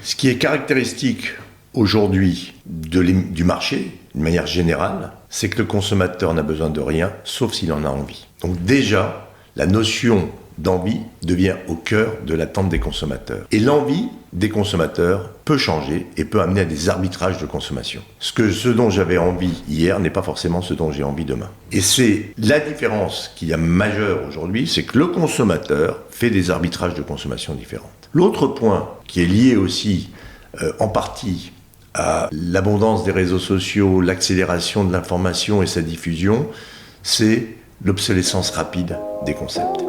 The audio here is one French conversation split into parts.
Ce qui est caractéristique aujourd'hui du marché, de manière générale, c'est que le consommateur n'a besoin de rien, sauf s'il en a envie. Donc déjà, la notion d'envie devient au cœur de l'attente des consommateurs. Et l'envie des consommateurs peut changer et peut amener à des arbitrages de consommation. Ce dont j'avais envie hier n'est pas forcément ce dont j'ai envie demain. Et c'est la différence qu'il y a majeure aujourd'hui, c'est que le consommateur fait des arbitrages de consommation différents. L'autre point qui est lié aussi en partie à l'abondance des réseaux sociaux, l'accélération de l'information et sa diffusion, c'est l'obsolescence rapide des concepts.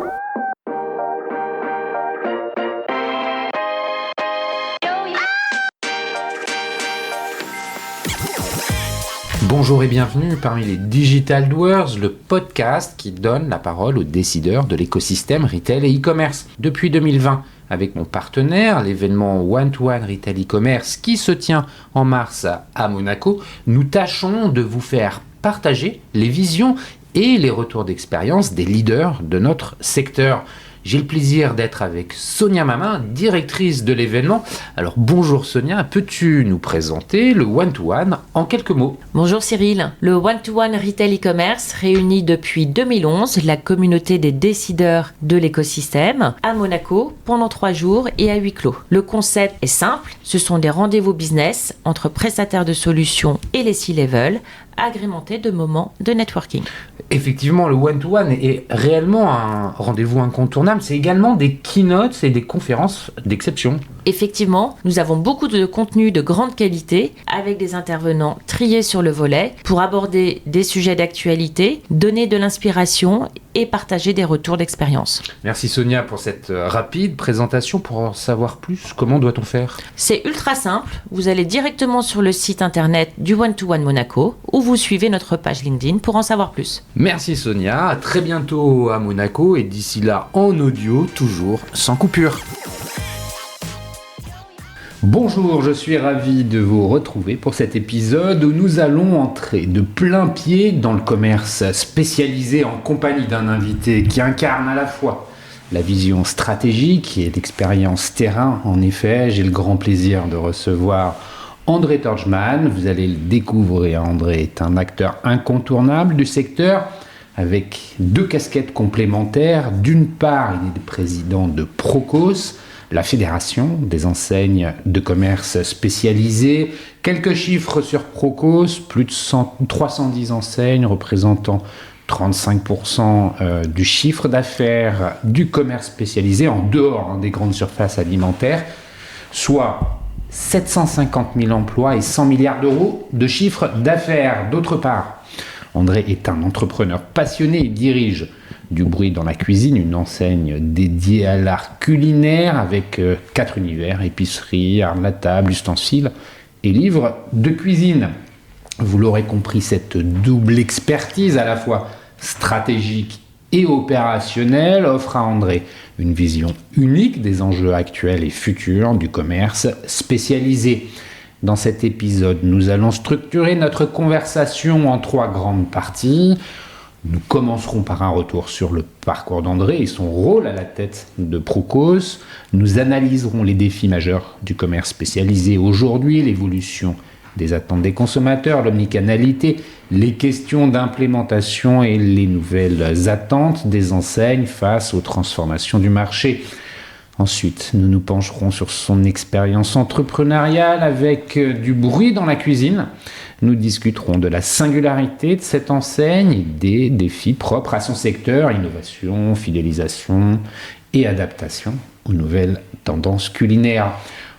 Bonjour et bienvenue parmi les Digital Doers, le podcast qui donne la parole aux décideurs de l'écosystème retail et e-commerce. Depuis 2020, avec mon partenaire, l'événement One-to-One Retail e-commerce qui se tient en mars à Monaco, nous tâchons de vous faire partager les visions et les retours d'expérience des leaders de notre secteur. J'ai le plaisir d'être avec Sonia Mamin, directrice de l'événement. Alors bonjour Sonia, peux-tu nous présenter le One-to-One en quelques mots ? Bonjour Cyril, le One-to-One Retail e-commerce réunit depuis 2011 la communauté des décideurs de l'écosystème à Monaco pendant 3 jours et à huis clos. Le concept est simple, ce sont des rendez-vous business entre prestataires de solutions et les C-level, agrémentés de moments de networking. Effectivement, le one-to-one est réellement un rendez-vous incontournable. C'est également des keynotes et des conférences d'exception. Effectivement, nous avons beaucoup de contenu de grande qualité avec des intervenants triés sur le volet pour aborder des sujets d'actualité, donner de l'inspiration et partager des retours d'expérience. Merci Sonia pour cette rapide présentation. Pour en savoir plus, comment doit-on faire ? C'est ultra simple. Vous allez directement sur le site internet du One-to-One Monaco ou vous suivez notre page LinkedIn pour en savoir plus. Merci Sonia, à très bientôt à Monaco et d'ici là en audio, toujours sans coupure. Bonjour, je suis ravi de vous retrouver pour cet épisode où nous allons entrer de plein pied dans le commerce spécialisé en compagnie d'un invité qui incarne à la fois la vision stratégique et l'expérience terrain. En effet, j'ai le grand plaisir de recevoir André Torgman. Vous allez le découvrir, André est un acteur incontournable du secteur avec 2 casquettes complémentaires. D'une part, il est le président de Procos, la fédération des enseignes de commerce spécialisées. Quelques chiffres sur Procos, plus de 310 enseignes représentant 35% du chiffre d'affaires du commerce spécialisé en dehors des grandes surfaces alimentaires, soit 750 000 emplois et 100 milliards d'euros de chiffre d'affaires. D'autre part, André est un entrepreneur passionné et dirige Du Bruit dans la cuisine, une enseigne dédiée à l'art culinaire avec 4 univers, épicerie, art de la table, ustensiles et livres de cuisine. Vous l'aurez compris, cette double expertise à la fois stratégique et opérationnelle offre à André une vision unique des enjeux actuels et futurs du commerce spécialisé. Dans cet épisode, nous allons structurer notre conversation en 3 grandes parties. Nous commencerons par un retour sur le parcours d'André et son rôle à la tête de Procos. Nous analyserons les défis majeurs du commerce spécialisé aujourd'hui, l'évolution des attentes des consommateurs, l'omnicanalité, les questions d'implémentation et les nouvelles attentes des enseignes face aux transformations du marché. Ensuite, nous nous pencherons sur son expérience entrepreneuriale avec Du Bruit dans la cuisine. Nous discuterons de la singularité de cette enseigne et des défis propres à son secteur, innovation, fidélisation et adaptation aux nouvelles tendances culinaires.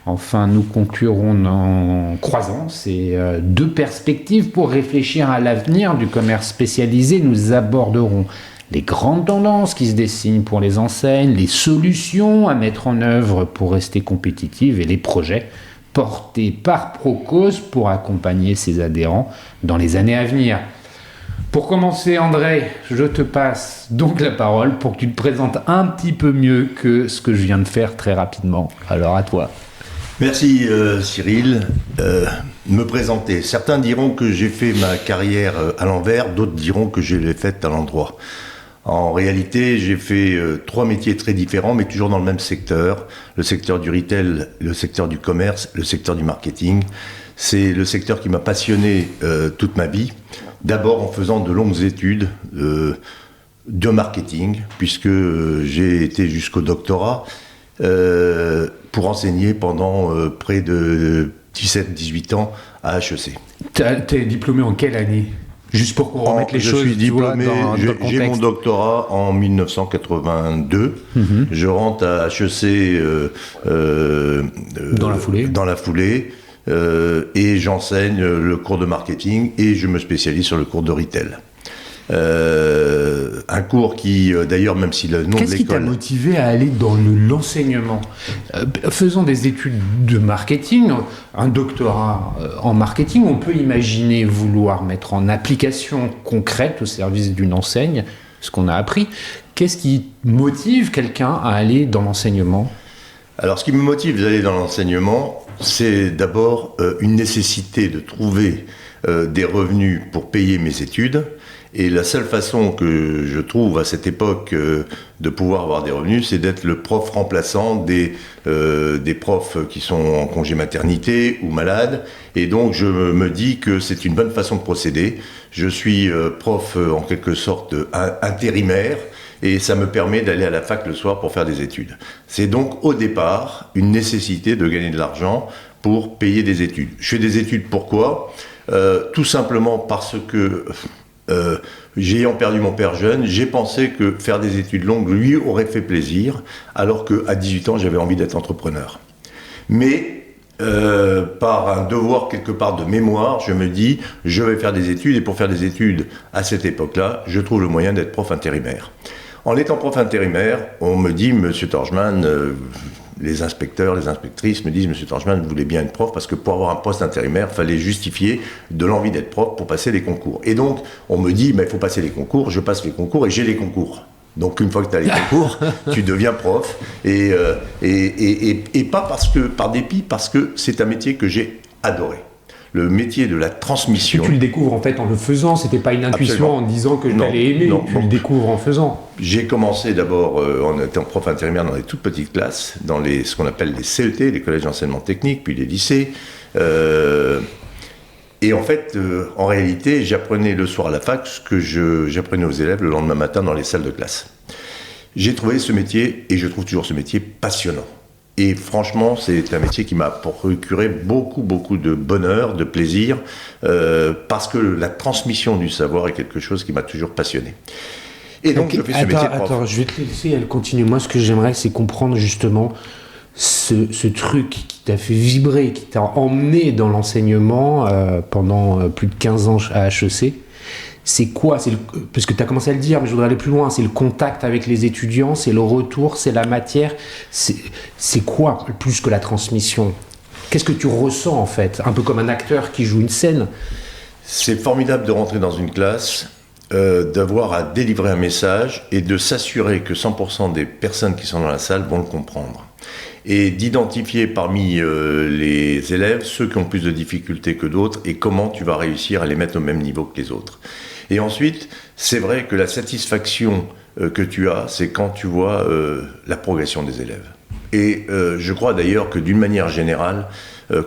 Enfin, nous conclurons en croisant ces 2 perspectives pour réfléchir à l'avenir du commerce spécialisé. Nous aborderons les grandes tendances qui se dessinent pour les enseignes, les solutions à mettre en œuvre pour rester compétitives et les projets portés par Procos pour accompagner ses adhérents dans les années à venir. Pour commencer, André, je te passe donc la parole pour que tu te présentes un petit peu mieux que ce que je viens de faire très rapidement. Alors à toi. Merci Cyril. Me présenter. Certains diront que j'ai fait ma carrière à l'envers, d'autres diront que je l'ai faite à l'endroit. En réalité, j'ai fait 3 métiers très différents, mais toujours dans le même secteur. Le secteur du retail, le secteur du commerce, le secteur du marketing. C'est le secteur qui m'a passionné toute ma vie. D'abord en faisant de longues études de marketing, puisque j'ai été jusqu'au doctorat pour enseigner pendant près de 17-18 ans à HEC. T'es diplômé en quelle année? Juste pour qu'on remette les je choses, suis diplômé, dans le contexte. j'ai mon doctorat en 1982. Je rentre à HEC Dans la foulée. Et j'enseigne le cours de marketing et je me spécialise sur le cours de retail. Un cours qui, d'ailleurs, même si le nom de l'école... Qu'est-ce qui t'a motivé à aller dans l'enseignement? Faisant des études de marketing, un doctorat en marketing, on peut imaginer vouloir mettre en application concrète au service d'une enseigne ce qu'on a appris. Qu'est-ce qui motive quelqu'un à aller dans l'enseignement? Alors, ce qui me motive d'aller dans l'enseignement, c'est d'abord une nécessité de trouver des revenus pour payer mes études. Et la seule façon que je trouve à cette époque de pouvoir avoir des revenus, c'est d'être le prof remplaçant des profs qui sont en congé maternité ou malades. Et donc je me dis que c'est une bonne façon de procéder. Je suis prof en quelque sorte intérimaire et ça me permet d'aller à la fac le soir pour faire des études. C'est donc au départ une nécessité de gagner de l'argent pour payer des études. Je fais des études pourquoi ? Tout simplement parce que... ayant perdu mon père jeune, j'ai pensé que faire des études longues lui aurait fait plaisir, alors qu'à 18 ans, j'avais envie d'être entrepreneur. Mais par un devoir quelque part de mémoire, je me dis, je vais faire des études, et pour faire des études à cette époque-là, je trouve le moyen d'être prof intérimaire. En étant prof intérimaire, on me dit, Monsieur Torgeman, les inspecteurs, les inspectrices me disent, Monsieur Torgeman, vous voulez bien être prof, parce que pour avoir un poste intérimaire, il fallait justifier de l'envie d'être prof pour passer les concours. Et donc, on me dit, mais il faut passer les concours, je passe les concours et j'ai les concours. Donc, une fois que tu as les concours, tu deviens prof. Et pas parce que, par dépit, parce que c'est un métier que j'ai adoré. Le métier de la transmission. Tu le découvres en fait en le faisant, c'était pas une intuition. Absolument. En disant que tu allais aimer, tu le découvres en faisant. J'ai commencé d'abord en étant prof intérimaire dans les toutes petites classes, dans ce qu'on appelle les CET, les collèges d'enseignement technique, puis les lycées. Et en fait, en réalité, j'apprenais le soir à la fac ce que j'apprenais aux élèves le lendemain matin dans les salles de classe. J'ai trouvé ce métier, et je trouve toujours ce métier passionnant. Et franchement, c'est un métier qui m'a procuré beaucoup de bonheur, de plaisir, parce que la transmission du savoir est quelque chose qui m'a toujours passionné. Et donc, je fais ce métier de prof. Attends, je vais te laisser, elle continue. Moi, ce que j'aimerais, c'est comprendre justement ce truc qui t'a fait vibrer, qui t'a emmené dans l'enseignement pendant plus de 15 ans à HEC. C'est quoi? Parce que tu as commencé à le dire, mais je voudrais aller plus loin. C'est le contact avec les étudiants, c'est le retour, c'est la matière. C'est quoi plus que la transmission? Qu'est-ce que tu ressens en fait? Un peu comme un acteur qui joue une scène. C'est formidable de rentrer dans une classe, d'avoir à délivrer un message et de s'assurer que 100% des personnes qui sont dans la salle vont le comprendre. Et d'identifier parmi les élèves ceux qui ont plus de difficultés que d'autres et comment tu vas réussir à les mettre au même niveau que les autres. Et ensuite, c'est vrai que la satisfaction que tu as, c'est quand tu vois la progression des élèves. Et je crois d'ailleurs que d'une manière générale,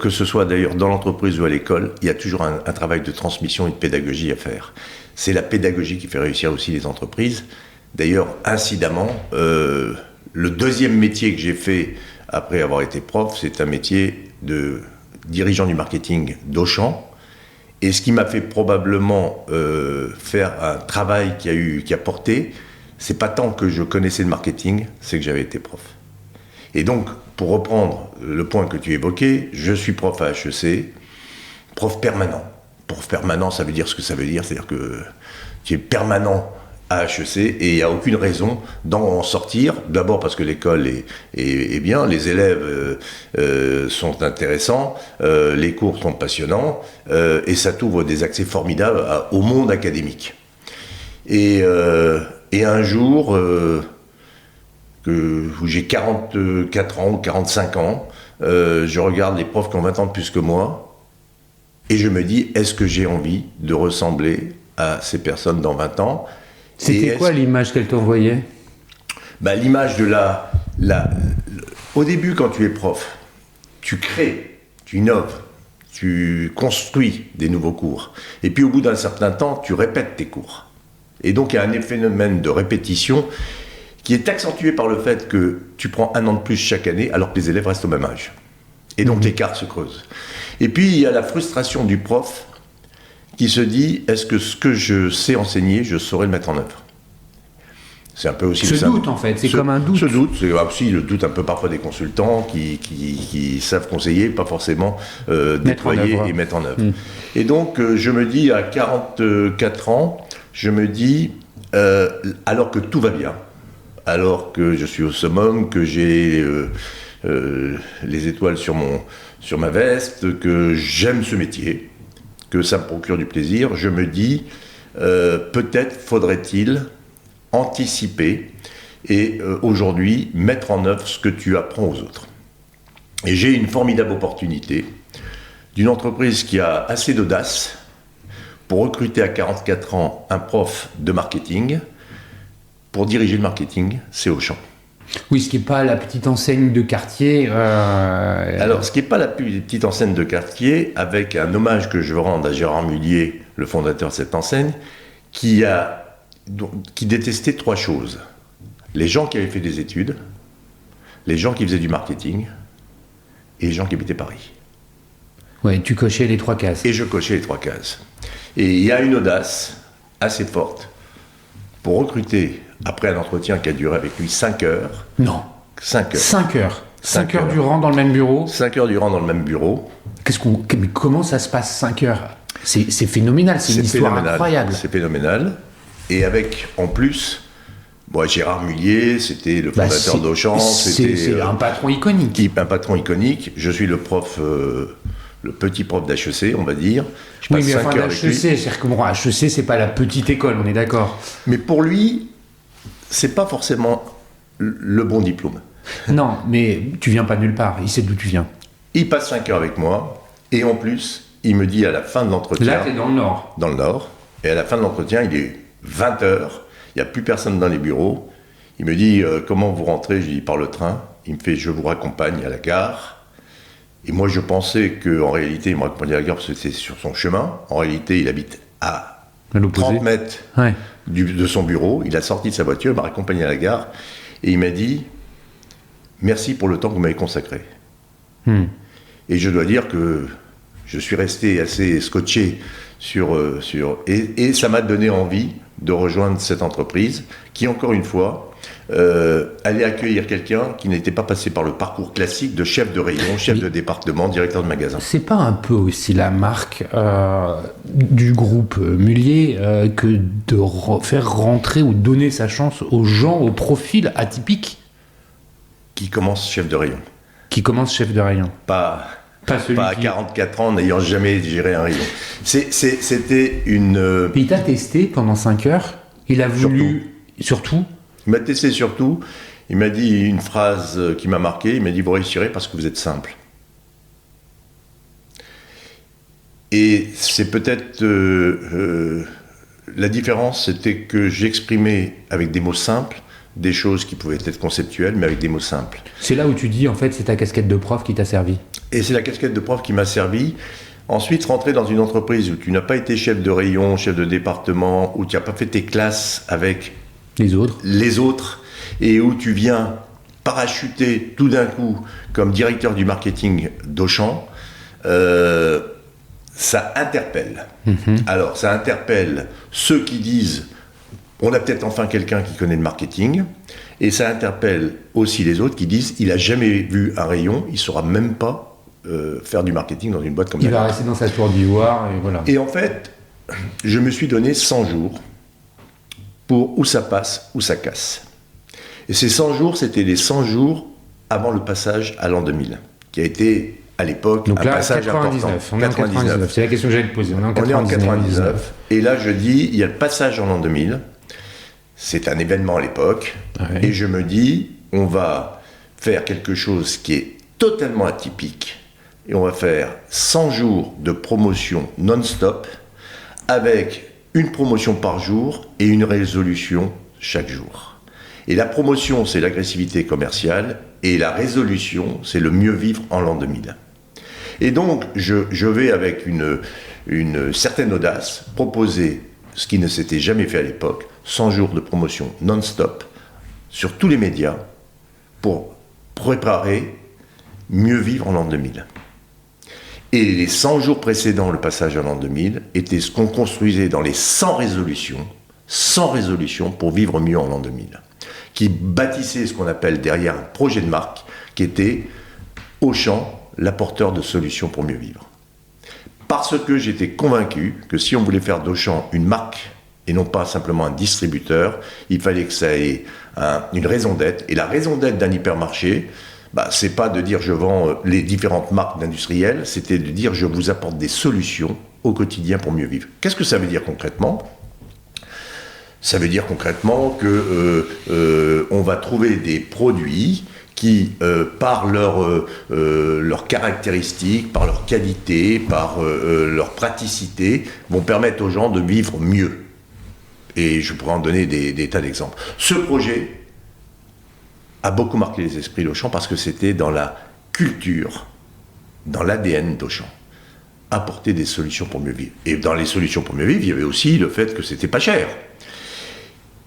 que ce soit d'ailleurs dans l'entreprise ou à l'école, il y a toujours un travail de transmission et de pédagogie à faire. C'est la pédagogie qui fait réussir aussi les entreprises. D'ailleurs, incidemment, le deuxième métier que j'ai fait après avoir été prof, c'est un métier de dirigeant du marketing d'Auchan. Et ce qui m'a fait probablement faire un travail qui a porté, c'est pas tant que je connaissais le marketing, c'est que j'avais été prof. Et donc, pour reprendre le point que tu évoquais, je suis prof à HEC, prof permanent. Prof permanent, ça veut dire ce que ça veut dire, c'est-à-dire que tu es permanent à HEC et il n'y a aucune raison d'en sortir. D'abord parce que l'école est bien, les élèves sont intéressants, les cours sont passionnants et ça t'ouvre des accès formidables au monde académique. Et un jour, où j'ai 44 ans ou 45 ans, je regarde les profs qui ont 20 ans de plus que moi et je me dis, est-ce que j'ai envie de ressembler à ces personnes dans 20 ans ? C'était quoi l'image qu'elle t'envoyait? L'image de au début, quand tu es prof, tu crées, tu innoves, tu construis des nouveaux cours. Et puis au bout d'un certain temps, tu répètes tes cours. Et donc il y a un phénomène de répétition qui est accentué par le fait que tu prends 1 an de plus chaque année alors que les élèves restent au même âge. Et donc l'écart se creuse. Et puis il y a la frustration du prof qui se dit, est-ce que ce que je sais enseigner, je saurais le mettre en œuvre? C'est un peu aussi ce doute en fait, c'est comme un doute. Ce doute, c'est aussi le doute un peu parfois des consultants qui savent conseiller, pas forcément déployer et mettre en œuvre. Et donc je me dis à 44 ans, je me dis, alors que tout va bien, alors que je suis au summum, que j'ai les étoiles sur ma veste, que j'aime ce métier, que ça me procure du plaisir, je me dis, peut-être faudrait-il anticiper et aujourd'hui mettre en œuvre ce que tu apprends aux autres. Et j'ai une formidable opportunité d'une entreprise qui a assez d'audace pour recruter à 44 ans un prof de marketing pour diriger le marketing, c'est Auchan. Oui, ce qui n'est pas la petite enseigne de quartier. Alors, ce qui n'est pas la petite enseigne de quartier, avec un hommage que je veux rendre à Gérard Mullier, le fondateur de cette enseigne, qui détestait 3 choses. Les gens qui avaient fait des études, les gens qui faisaient du marketing, et les gens qui habitaient Paris. Ouais, tu cochais les 3 cases. Et je cochais les 3 cases. Et il y a une audace assez forte pour recruter, après un entretien qui a duré avec lui 5 heures. Non. 5 heures. 5 heures. 5 heures durant dans le même bureau. 5 heures durant dans le même bureau. Mais comment ça se passe 5 heures? C'est phénoménal, c'est une histoire incroyable. C'est phénoménal. Et avec, en plus, Gérard Mullier, c'était le fondateur d'Auchan. C'est un patron iconique. Un patron iconique. Je suis le prof, le petit prof d'HEC, on va dire. Je passe 5 heures avec lui. c'est-à-dire que HEC, c'est pas la petite école, on est d'accord. Mais pour lui, c'est pas forcément le bon diplôme. Non, mais tu viens pas de nulle part, il sait d'où tu viens. Il passe 5 heures avec moi, et en plus, il me dit à la fin de l'entretien... Là, t'es dans le Nord. Dans le Nord. Et à la fin de l'entretien, il est 20 heures, il n'y a plus personne dans les bureaux. Il me dit, comment vous rentrez? Je lui dis, par le train. Il me fait, je vous raccompagne à la gare. Et moi, je pensais qu'en réalité, il me raccompagnait à la gare parce que c'était sur son chemin. En réalité, il habite à 30 mètres de son bureau. Il a sorti de sa voiture, il m'a raccompagné à la gare. Et il m'a dit, merci pour le temps que vous m'avez consacré. Et je dois dire que je suis resté assez scotché et ça m'a donné envie de rejoindre cette entreprise qui, encore une fois, allait accueillir quelqu'un qui n'était pas passé par le parcours classique de chef de rayon, chef de département, directeur de magasin. C'est pas un peu aussi la marque du groupe Mullier que de faire rentrer ou donner sa chance aux gens au profil atypique? Qui commence chef de rayon. Qui commence chef de rayon. Pas à 44 ans, n'ayant jamais géré un rayon. C'était une... Il t'a testé pendant 5 heures. Il a voulu... Surtout. Il m'a testé surtout. Il m'a dit une phrase qui m'a marqué. Il m'a dit, vous réussirez parce que vous êtes simple. Et c'est peut-être... la différence, c'était que j'exprimais avec des mots simples des choses qui pouvaient être conceptuelles, mais avec des mots simples. C'est là où tu dis, en fait, c'est ta casquette de prof qui t'a servi. Et c'est la casquette de prof qui m'a servi. Ensuite, rentrer dans une entreprise où tu n'as pas été chef de rayon, chef de département, où tu n'as pas fait tes classes avec les autres, et où tu viens parachuter tout d'un coup comme directeur du marketing d'Auchan, ça interpelle. Alors, ça interpelle ceux qui disent on a peut-être enfin quelqu'un qui connaît le marketing, et ça interpelle aussi les autres qui disent il n'a jamais vu un rayon, il ne saura même pas faire du marketing dans une boîte comme ça. Il va rester dans sa tour d'ivoire, et voilà. Et en fait, je me suis donné 100 jours pour où ça passe, où ça casse. Et ces 100 jours, c'était les 100 jours avant le passage à l'an 2000, qui a été à l'époque donc un là, passage 99, important. On est en 99, c'est la question que j'allais te poser. On est en 99. Et là, je dis, il y a le passage en l'an 2000. C'est un événement à l'époque. Ouais. Et je me dis, on va faire quelque chose qui est totalement atypique. Et on va faire 100 jours de promotion non-stop avec une promotion par jour et une résolution chaque jour. Et la promotion, c'est l'agressivité commerciale, et la résolution, c'est le mieux vivre en l'an 2000. Et donc, je vais avec une certaine audace proposer ce qui ne s'était jamais fait à l'époque, 100 jours de promotion non-stop sur tous les médias pour préparer mieux vivre en l'an 2000. Et les 100 jours précédant le passage à l'an 2000 étaient ce qu'on construisait dans les 100 résolutions pour vivre mieux en l'an 2000, qui bâtissait ce qu'on appelle derrière un projet de marque qui était Auchan, l'apporteur de solutions pour mieux vivre. Parce que j'étais convaincu que si on voulait faire d'Auchan une marque et non pas simplement un distributeur, il fallait que ça ait une raison d'être. Et la raison d'être d'un hypermarché, c'est pas de dire je vends les différentes marques d'industriels, c'était de dire je vous apporte des solutions au quotidien pour mieux vivre. Qu'est-ce que ça veut dire concrètement ? Ça veut dire concrètement que on va trouver des produits qui, par leurs caractéristiques, par leur qualité, par leur praticité, vont permettre aux gens de vivre mieux. Et je pourrais en donner des tas d'exemples. Ce projet a beaucoup marqué les esprits d'Auchan parce que c'était dans la culture, dans l'ADN d'Auchan. Apporter des solutions pour mieux vivre. Et dans les solutions pour mieux vivre, il y avait aussi le fait que c'était pas cher.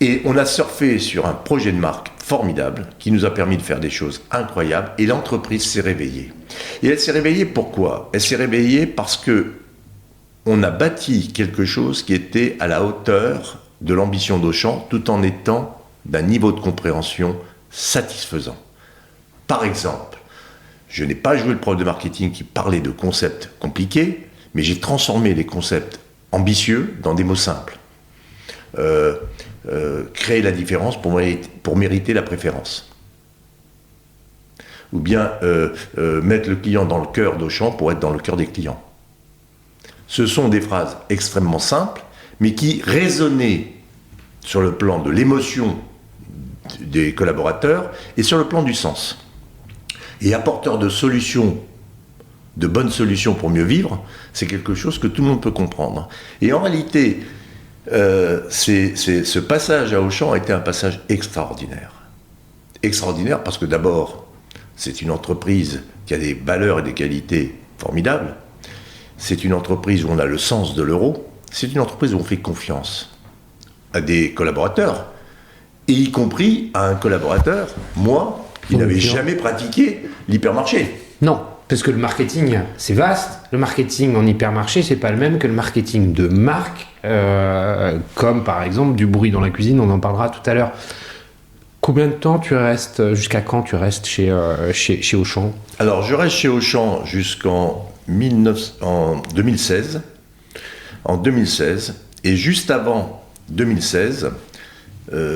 Et on a surfé sur un projet de marque formidable qui nous a permis de faire des choses incroyables et l'entreprise s'est réveillée. Et elle s'est réveillée pourquoi ? Elle s'est réveillée parce que on a bâti quelque chose qui était à la hauteur de l'ambition d'Auchan tout en étant d'un niveau de compréhension satisfaisant. Par exemple, je n'ai pas joué le prof de marketing qui parlait de concepts compliqués, mais j'ai transformé les concepts ambitieux dans des mots simples. Créer la différence pour mériter la préférence. Ou bien mettre le client dans le cœur d'Auchan pour être dans le cœur des clients. Ce sont des phrases extrêmement simples, mais qui résonnaient sur le plan de l'émotion des collaborateurs et sur le plan du sens. Et apporteur de solutions, de bonnes solutions pour mieux vivre, c'est quelque chose que tout le monde peut comprendre. Et en réalité, ce passage à Auchan a été un passage extraordinaire. Extraordinaire parce que d'abord, c'est une entreprise qui a des valeurs et des qualités formidables. C'est une entreprise où on a le sens de l'euro. C'est une entreprise où on fait confiance à des collaborateurs. Et y compris à un collaborateur, moi, qui n'avais jamais pratiqué l'hypermarché. Non, parce que le marketing, c'est vaste. Le marketing en hypermarché, c'est pas le même que le marketing de marque, comme par exemple du bruit dans la cuisine, on en parlera tout à l'heure. Combien de temps tu restes, jusqu'à quand tu restes chez Auchan ? Alors, je reste chez Auchan jusqu'en 2016. En 2016, et juste avant 2016,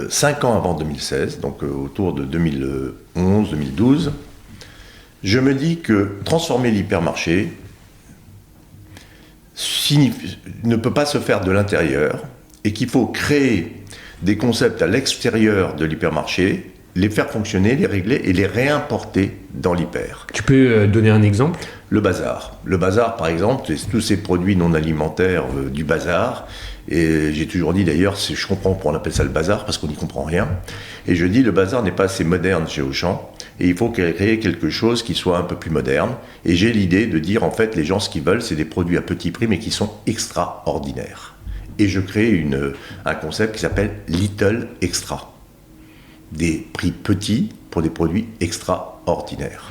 5 ans avant 2016, donc autour de 2011-2012, je me dis que transformer l'hypermarché ne peut pas se faire de l'intérieur et qu'il faut créer des concepts à l'extérieur de l'hypermarché, les faire fonctionner, les régler et les réimporter dans l'hyper. Tu peux donner un exemple ? Le bazar. Le bazar, par exemple, c'est tous ces produits non alimentaires du bazar. Et j'ai toujours dit d'ailleurs, je comprends pourquoi on appelle ça le bazar, parce qu'on n'y comprend rien. Et je dis, le bazar n'est pas assez moderne chez Auchan, et il faut créer quelque chose qui soit un peu plus moderne. Et j'ai l'idée de dire, en fait, les gens, ce qu'ils veulent, c'est des produits à petit prix, mais qui sont extraordinaires. Et je crée un concept qui s'appelle Little Extra. Des prix petits pour des produits extraordinaires.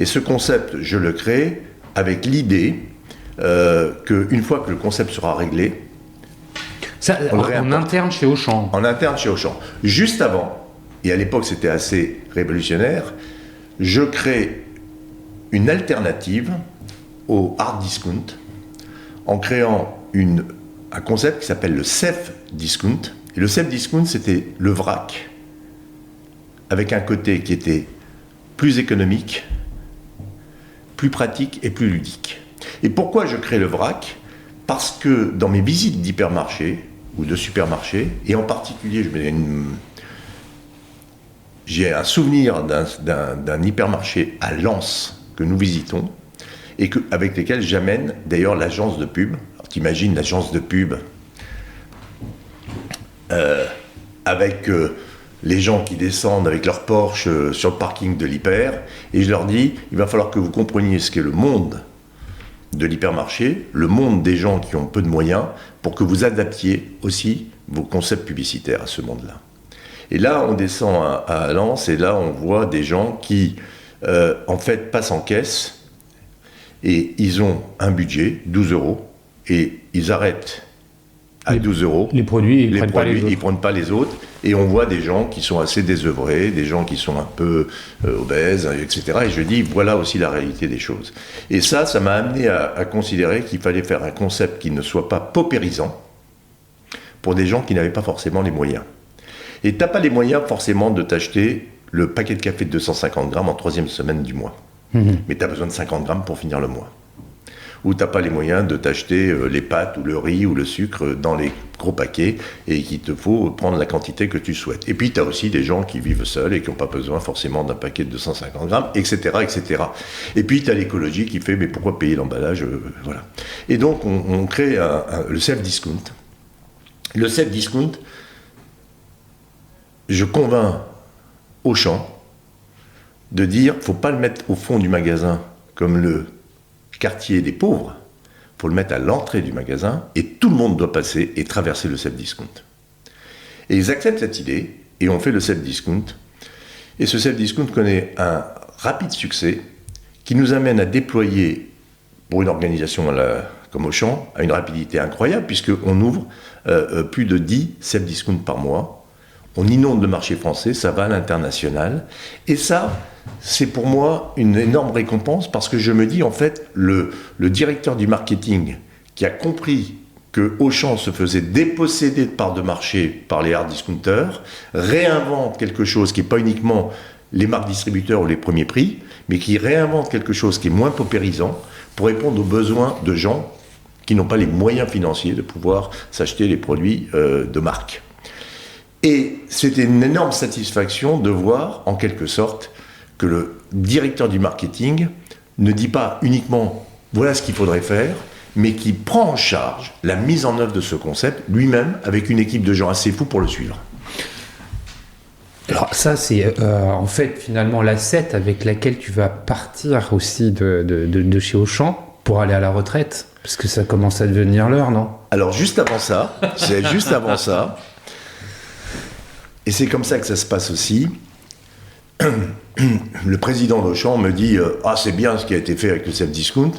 Et ce concept, je le crée avec l'idée qu'une fois que le concept sera réglé, ça, en interne chez Auchan. En interne chez Auchan. Juste avant, et à l'époque c'était assez révolutionnaire, je crée une alternative au hard discount en créant un concept qui s'appelle le safe discount. Et le safe discount, c'était le vrac, avec un côté qui était plus économique, plus pratique et plus ludique. Et pourquoi je crée le vrac ? Parce que dans mes visites d'hypermarché ou de supermarché, et en particulier, j'ai un souvenir d'un hypermarché à Lens que nous visitons, et avec lesquels j'amène d'ailleurs l'agence de pub. Alors, t'imagines l'agence de pub avec les gens qui descendent avec leur Porsche sur le parking de l'hyper, et je leur dis, il va falloir que vous compreniez ce qu'est le monde de l'hypermarché, le monde des gens qui ont peu de moyens, pour que vous adaptiez aussi vos concepts publicitaires à ce monde-là. Et là, on descend à Lens, et là, on voit des gens qui, en fait, passent en caisse, et ils ont un budget, 12 €, et ils arrêtent à 12 €. Les produits, ils ne prennent pas les autres. Et on voit des gens qui sont assez désœuvrés, des gens qui sont un peu obèses, etc. Et je dis, voilà aussi la réalité des choses. Et ça m'a amené à considérer qu'il fallait faire un concept qui ne soit pas paupérisant pour des gens qui n'avaient pas forcément les moyens. Et tu n'as pas les moyens forcément de t'acheter le paquet de café de 250 grammes en 3e semaine du mois. Mais tu as besoin de 50 grammes pour finir le mois. Ou tu n'as pas les moyens de t'acheter les pâtes ou le riz ou le sucre dans les gros paquets et qu'il te faut prendre la quantité que tu souhaites. Et puis tu as aussi des gens qui vivent seuls et qui n'ont pas besoin forcément d'un paquet de 250 grammes, etc. etc. Et puis tu as l'écologie qui fait, mais pourquoi payer l'emballage voilà. Et donc on crée le self-discount. Le self-discount, je convainc Auchan de dire, il ne faut pas le mettre au fond du magasin comme le quartier des pauvres, il faut le mettre à l'entrée du magasin et tout le monde doit passer et traverser le self-discount. Et ils acceptent cette idée et on fait le self-discount. Et ce self-discount connaît un rapide succès qui nous amène à déployer, pour une organisation comme Auchan, à une rapidité incroyable puisqu'on ouvre plus de 10 self-discounts par mois. On inonde le marché français, ça va à l'international. Et ça, c'est pour moi une énorme récompense parce que je me dis, en fait, le directeur du marketing qui a compris que Auchan se faisait déposséder de parts de marché par les hard discounters, réinvente quelque chose qui n'est pas uniquement les marques distributeurs ou les premiers prix, mais qui réinvente quelque chose qui est moins paupérisant pour répondre aux besoins de gens qui n'ont pas les moyens financiers de pouvoir s'acheter les produits de marque. Et c'était une énorme satisfaction de voir, en quelque sorte, que le directeur du marketing ne dit pas uniquement « voilà ce qu'il faudrait faire », mais qui prend en charge la mise en œuvre de ce concept lui-même avec une équipe de gens assez fous pour le suivre. Alors ça, c'est en fait finalement l'asset avec laquelle tu vas partir aussi de chez Auchan pour aller à la retraite, parce que ça commence à devenir l'heure, non ? Alors juste avant ça, et c'est comme ça que ça se passe aussi, le président d'Auchan me dit « Ah, c'est bien ce qui a été fait avec le self-discount ».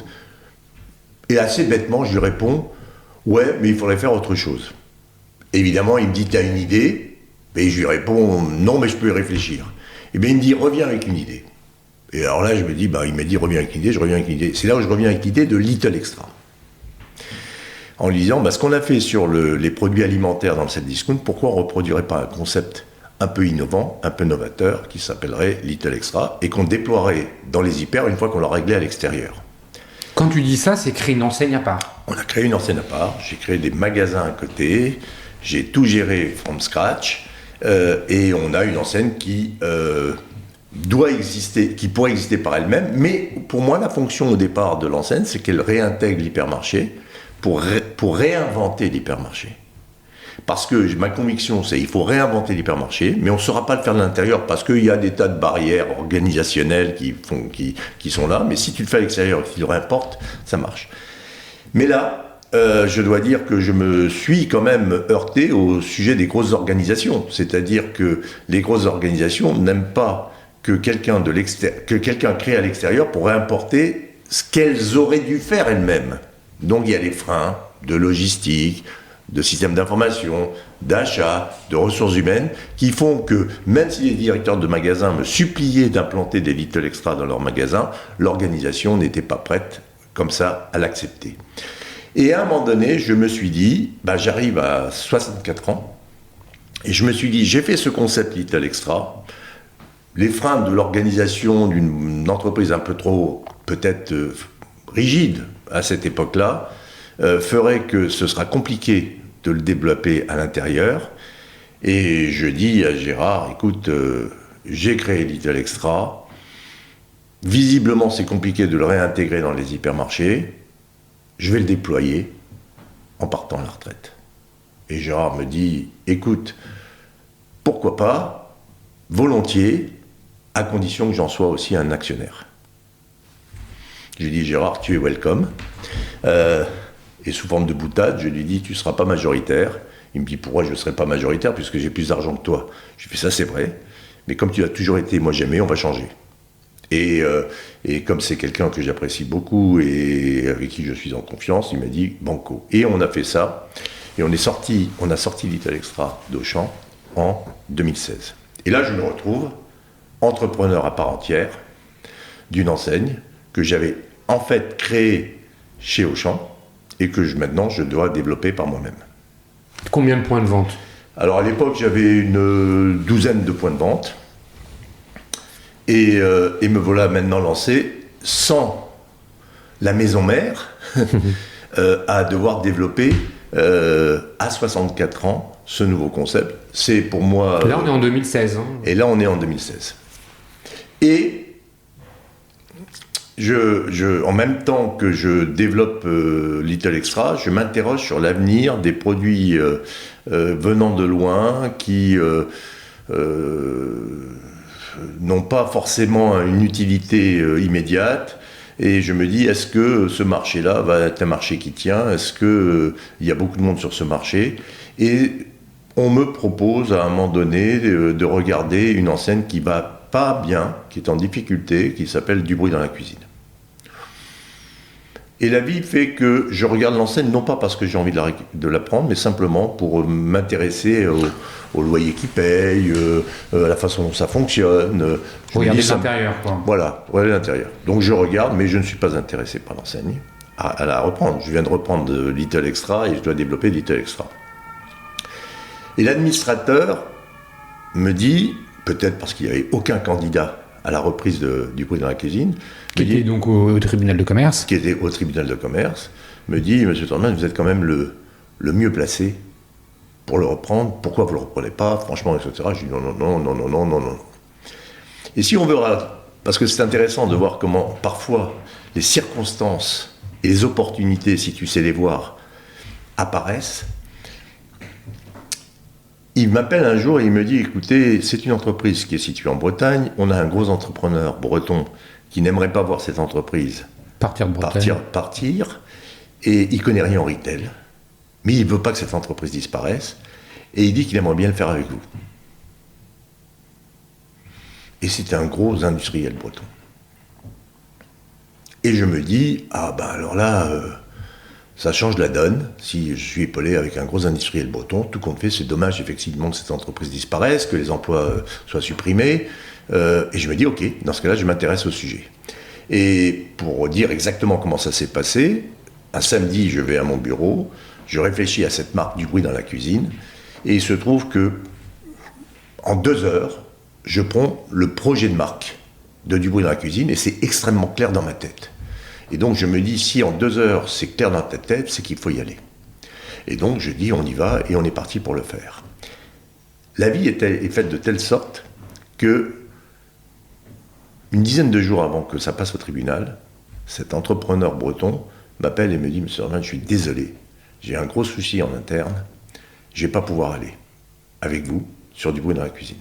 Et assez bêtement, je lui réponds « Ouais, mais il faudrait faire autre chose ». Évidemment, il me dit « T'as une idée ?» Et je lui réponds « Non, mais je peux y réfléchir ». Et bien, il me dit « Reviens avec une idée ». Et alors là, je me dis, il m'a dit « Reviens avec une idée », je reviens avec une idée. C'est là où je reviens avec l'idée de Little Extra. En lui disant, ce qu'on a fait sur les produits alimentaires dans le self-discount, pourquoi on ne reproduirait pas un concept un peu innovant, un peu novateur, qui s'appellerait Little Extra, et qu'on déploierait dans les hyper une fois qu'on l'a réglé à l'extérieur. Quand tu dis ça, c'est créer une enseigne à part. On a créé une enseigne à part, j'ai créé des magasins à côté, j'ai tout géré from scratch, et on a une enseigne qui doit exister, qui pourrait exister par elle-même, mais pour moi, la fonction au départ de l'enseigne, c'est qu'elle réintègre l'hypermarché pour réinventer l'hypermarché. Parce que ma conviction, c'est qu'il faut réinventer l'hypermarché, mais on ne saura pas le faire de l'intérieur parce qu'il y a des tas de barrières organisationnelles qui sont là. Mais si tu le fais à l'extérieur et que tu le réimportes, ça marche. Mais là, je dois dire que je me suis quand même heurté au sujet des grosses organisations. C'est-à-dire que les grosses organisations n'aiment pas que quelqu'un crée à l'extérieur pour réimporter ce qu'elles auraient dû faire elles-mêmes. Donc il y a des freins de logistique, de systèmes d'information, d'achat, de ressources humaines, qui font que, même si les directeurs de magasins me suppliaient d'implanter des Little Extra dans leurs magasins, l'organisation n'était pas prête, comme ça, à l'accepter. Et à un moment donné, je me suis dit, j'arrive à 64 ans, et je me suis dit, j'ai fait ce concept Little Extra, les freins de l'organisation d'une entreprise un peu trop, peut-être, rigide à cette époque-là, ferait que ce sera compliqué de le développer à l'intérieur. Et je dis à Gérard, écoute, j'ai créé Little Extra, visiblement c'est compliqué de le réintégrer dans les hypermarchés, je vais le déployer en partant à la retraite. Et Gérard me dit, écoute, pourquoi pas, volontiers, à condition que j'en sois aussi un actionnaire. Je lui dis, Gérard, tu es welcome. Et sous forme de boutade, je lui dis, tu ne seras pas majoritaire. Il me dit, pourquoi je ne serai pas majoritaire, puisque j'ai plus d'argent que toi. Je lui fais, ça c'est vrai, mais comme tu as toujours été, moi jamais, on va changer. Et comme c'est quelqu'un que j'apprécie beaucoup et avec qui je suis en confiance, il m'a dit, banco. Et on a fait ça, et on a sorti Little Extra d'Auchan en 2016. Et là, je me retrouve entrepreneur à part entière d'une enseigne que j'avais en fait créée chez Auchan et que maintenant je dois développer par moi-même. Combien de points de vente? Alors à l'époque, j'avais une douzaine de points de vente et me voilà maintenant lancé sans la maison mère à devoir développer à 64 ans ce nouveau concept. C'est pour moi... Là, on est en 2016. Hein. Et là, on est en 2016. Et en même temps que je développe Little Extra, je m'interroge sur l'avenir des produits venant de loin qui n'ont pas forcément une utilité immédiate. Et je me dis, est-ce que ce marché-là va être un marché qui tient? Est-ce qu'il y a beaucoup de monde sur ce marché? Et on me propose à un moment donné de regarder une enseigne qui va pas bien, qui est en difficulté, qui s'appelle Du bruit dans la cuisine. Et la vie fait que je regarde l'enseigne, non pas parce que j'ai envie de la prendre, mais simplement pour m'intéresser au loyer qu'ils payent, à la façon dont ça fonctionne. Regarder l'intérieur, quoi. Voilà, regarder l'intérieur. Donc je regarde, mais je ne suis pas intéressé par l'enseigne, à la reprendre. Je viens de reprendre Little Extra et je dois développer Little Extra. Et l'administrateur me dit, peut-être parce qu'il n'y avait aucun candidat à la reprise du bruit dans la cuisine, Qui était donc au tribunal de commerce. Qui était au tribunal de commerce, me dit, Monsieur Torman, vous êtes quand même le mieux placé pour le reprendre. Pourquoi vous ne le reprenez pas, franchement, etc. Je dis non. Et si on veut, parce que c'est intéressant de voir comment parfois les circonstances et les opportunités, si tu sais les voir, apparaissent. Il m'appelle un jour et il me dit, écoutez, c'est une entreprise qui est située en Bretagne, on a un gros entrepreneur breton qui n'aimerait pas voir cette entreprise Partir de Bretagne. partir, et il connaît rien en retail, mais il veut pas que cette entreprise disparaisse, et il dit qu'il aimerait bien le faire avec vous. Et c'était un gros industriel breton. Et je me dis, ah ben alors là, ça change la donne, si je suis épaulé avec un gros industriel breton, tout compte fait, c'est dommage effectivement que cette entreprise disparaisse, que les emplois soient supprimés, et je me dis, ok, dans ce cas-là, je m'intéresse au sujet. Et pour dire exactement comment ça s'est passé, un samedi, je vais à mon bureau, je réfléchis à cette marque Du bruit dans la cuisine, et il se trouve que, en 2 heures, je prends le projet de marque de Du bruit dans la cuisine, et c'est extrêmement clair dans ma tête. Et donc je me dis, si en 2 heures c'est clair dans ta tête, c'est qu'il faut y aller. Et donc je dis, on y va, et on est parti pour le faire. La vie est faite de telle sorte que, une dizaine de jours avant que ça passe au tribunal, cet entrepreneur breton m'appelle et me dit, Monsieur Herman, je suis désolé, j'ai un gros souci en interne, je ne vais pas pouvoir aller avec vous sur Du bruit dans la cuisine.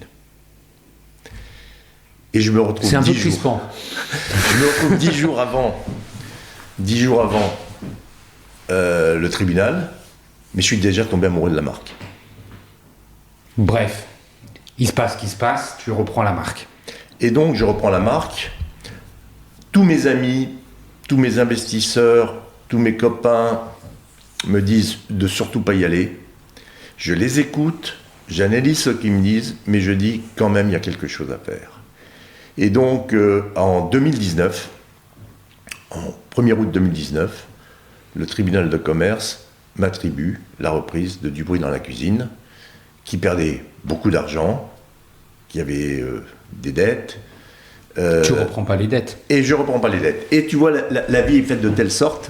Et je me retrouve C'est un peu 10 jours. crispant. Je me retrouve 10 jours avant le tribunal, mais je suis déjà tombé amoureux de la marque. Bref, il se passe ce qui se passe, tu reprends la marque. Et donc je reprends la marque, tous mes amis, tous mes investisseurs, tous mes copains me disent de surtout pas y aller. Je les écoute, j'analyse ce qu'ils me disent, mais je dis quand même il y a quelque chose à faire. Et donc, en 2019, en 1er août 2019, le tribunal de commerce m'attribue la reprise de Du bruit dans la cuisine, qui perdait beaucoup d'argent, qui avait des dettes. Tu reprends pas les dettes. Et je reprends pas les dettes. Et tu vois, la vie est faite de telle sorte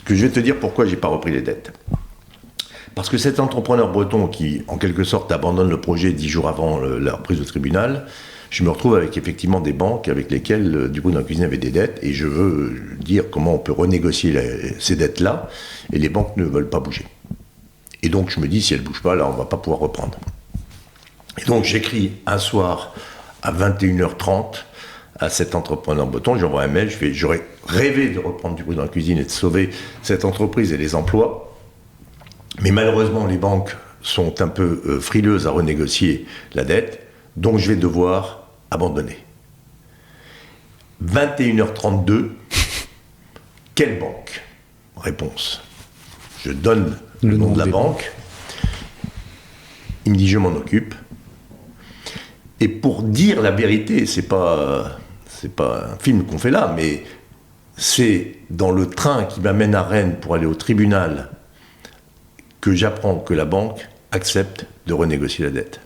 que je vais te dire pourquoi j'ai pas repris les dettes. Parce que cet entrepreneur breton qui, en quelque sorte, abandonne le projet 10 jours avant la reprise au tribunal, je me retrouve avec effectivement des banques avec lesquelles Du bruit dans la cuisine avait des dettes, et je veux dire comment on peut renégocier ces dettes-là, et les banques ne veulent pas bouger. Et donc je me dis, si elles ne bougent pas, là on ne va pas pouvoir reprendre. Et donc j'écris un soir à 21h30 à cet entrepreneur breton, j'envoie un mail, j'aurais rêvé de reprendre du bruit dans la cuisine et de sauver cette entreprise et les emplois, mais malheureusement les banques sont un peu frileuses à renégocier la dette, donc je vais devoir abandonner. 21h32, quelle banque ? Réponse. Je donne le nom de la banque, il me dit je m'en occupe, et pour dire la vérité, c'est pas un film qu'on fait là, mais c'est dans le train qui m'amène à Rennes pour aller au tribunal que j'apprends que la banque accepte de renégocier la dette.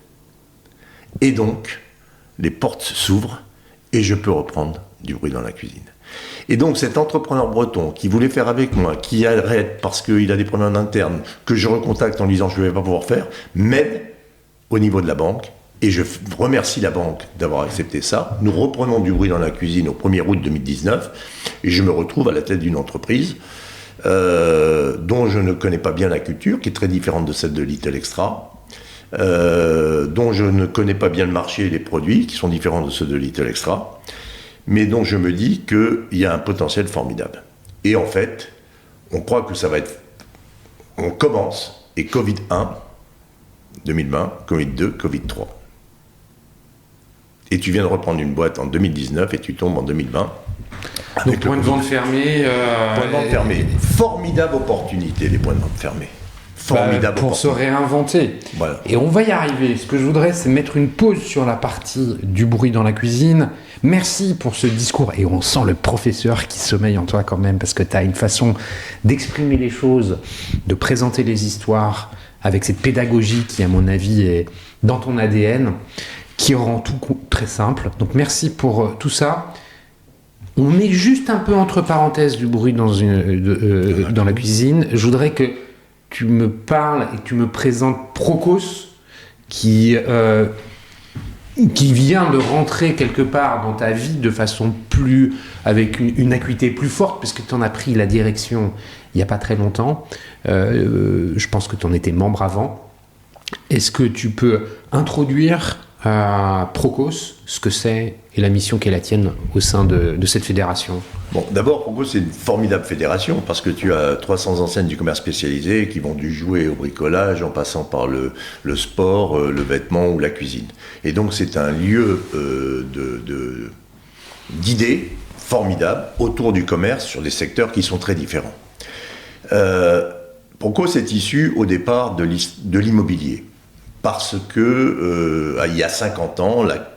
Et donc, les portes s'ouvrent et je peux reprendre du bruit dans la cuisine. Et donc, cet entrepreneur breton qui voulait faire avec moi, qui arrête parce qu'il a des problèmes internes, que je recontacte en lui disant je ne vais pas pouvoir faire, m'aide au niveau de la banque. Et je remercie la banque d'avoir accepté ça. Nous reprenons du bruit dans la cuisine au 1er août 2019 et je me retrouve à la tête d'une entreprise dont je ne connais pas bien la culture, qui est très différente de celle de Little Extra, dont je ne connais pas bien le marché et les produits, qui sont différents de ceux de Little Extra, mais dont je me dis qu'il y a un potentiel formidable. Et en fait, on croit que ça va être... On commence, et Covid 1, 2020, Covid 2, Covid 3. Et tu viens de reprendre une boîte en 2019 et tu tombes en 2020. Donc point de vente fermé. Point de vente fermé. Formidable opportunité, les points de vente fermés. Formidable pour se réinventer. Voilà. Et on va y arriver. Ce que je voudrais, c'est mettre une pause sur la partie du bruit dans la cuisine. Merci pour ce discours. Et on sent le professeur qui sommeille en toi quand même, parce que tu as une façon d'exprimer les choses, de présenter les histoires avec cette pédagogie qui, à mon avis, est dans ton ADN, qui rend tout très simple. Donc merci pour tout ça. On met juste un peu entre parenthèses du bruit dans la cuisine. Je voudrais que tu me parles et que tu me présentes Procos, qui vient de rentrer quelque part dans ta vie de façon plus... avec une acuité plus forte, puisque tu en as pris la direction il n'y a pas très longtemps. Je pense que tu en étais membre avant. Est-ce que tu peux introduire Procos, ce que c'est et la mission qui est la tienne au sein de cette fédération? Bon, d'abord, Procos, c'est une formidable fédération parce que tu as 300 enseignes du commerce spécialisé qui vont du jouet au bricolage en passant par le sport, le vêtement ou la cuisine. Et donc, c'est un lieu d'idées formidables autour du commerce sur des secteurs qui sont très différents. Procos est issu au départ de l'immobilier. Parce que, il y a 50 ans, la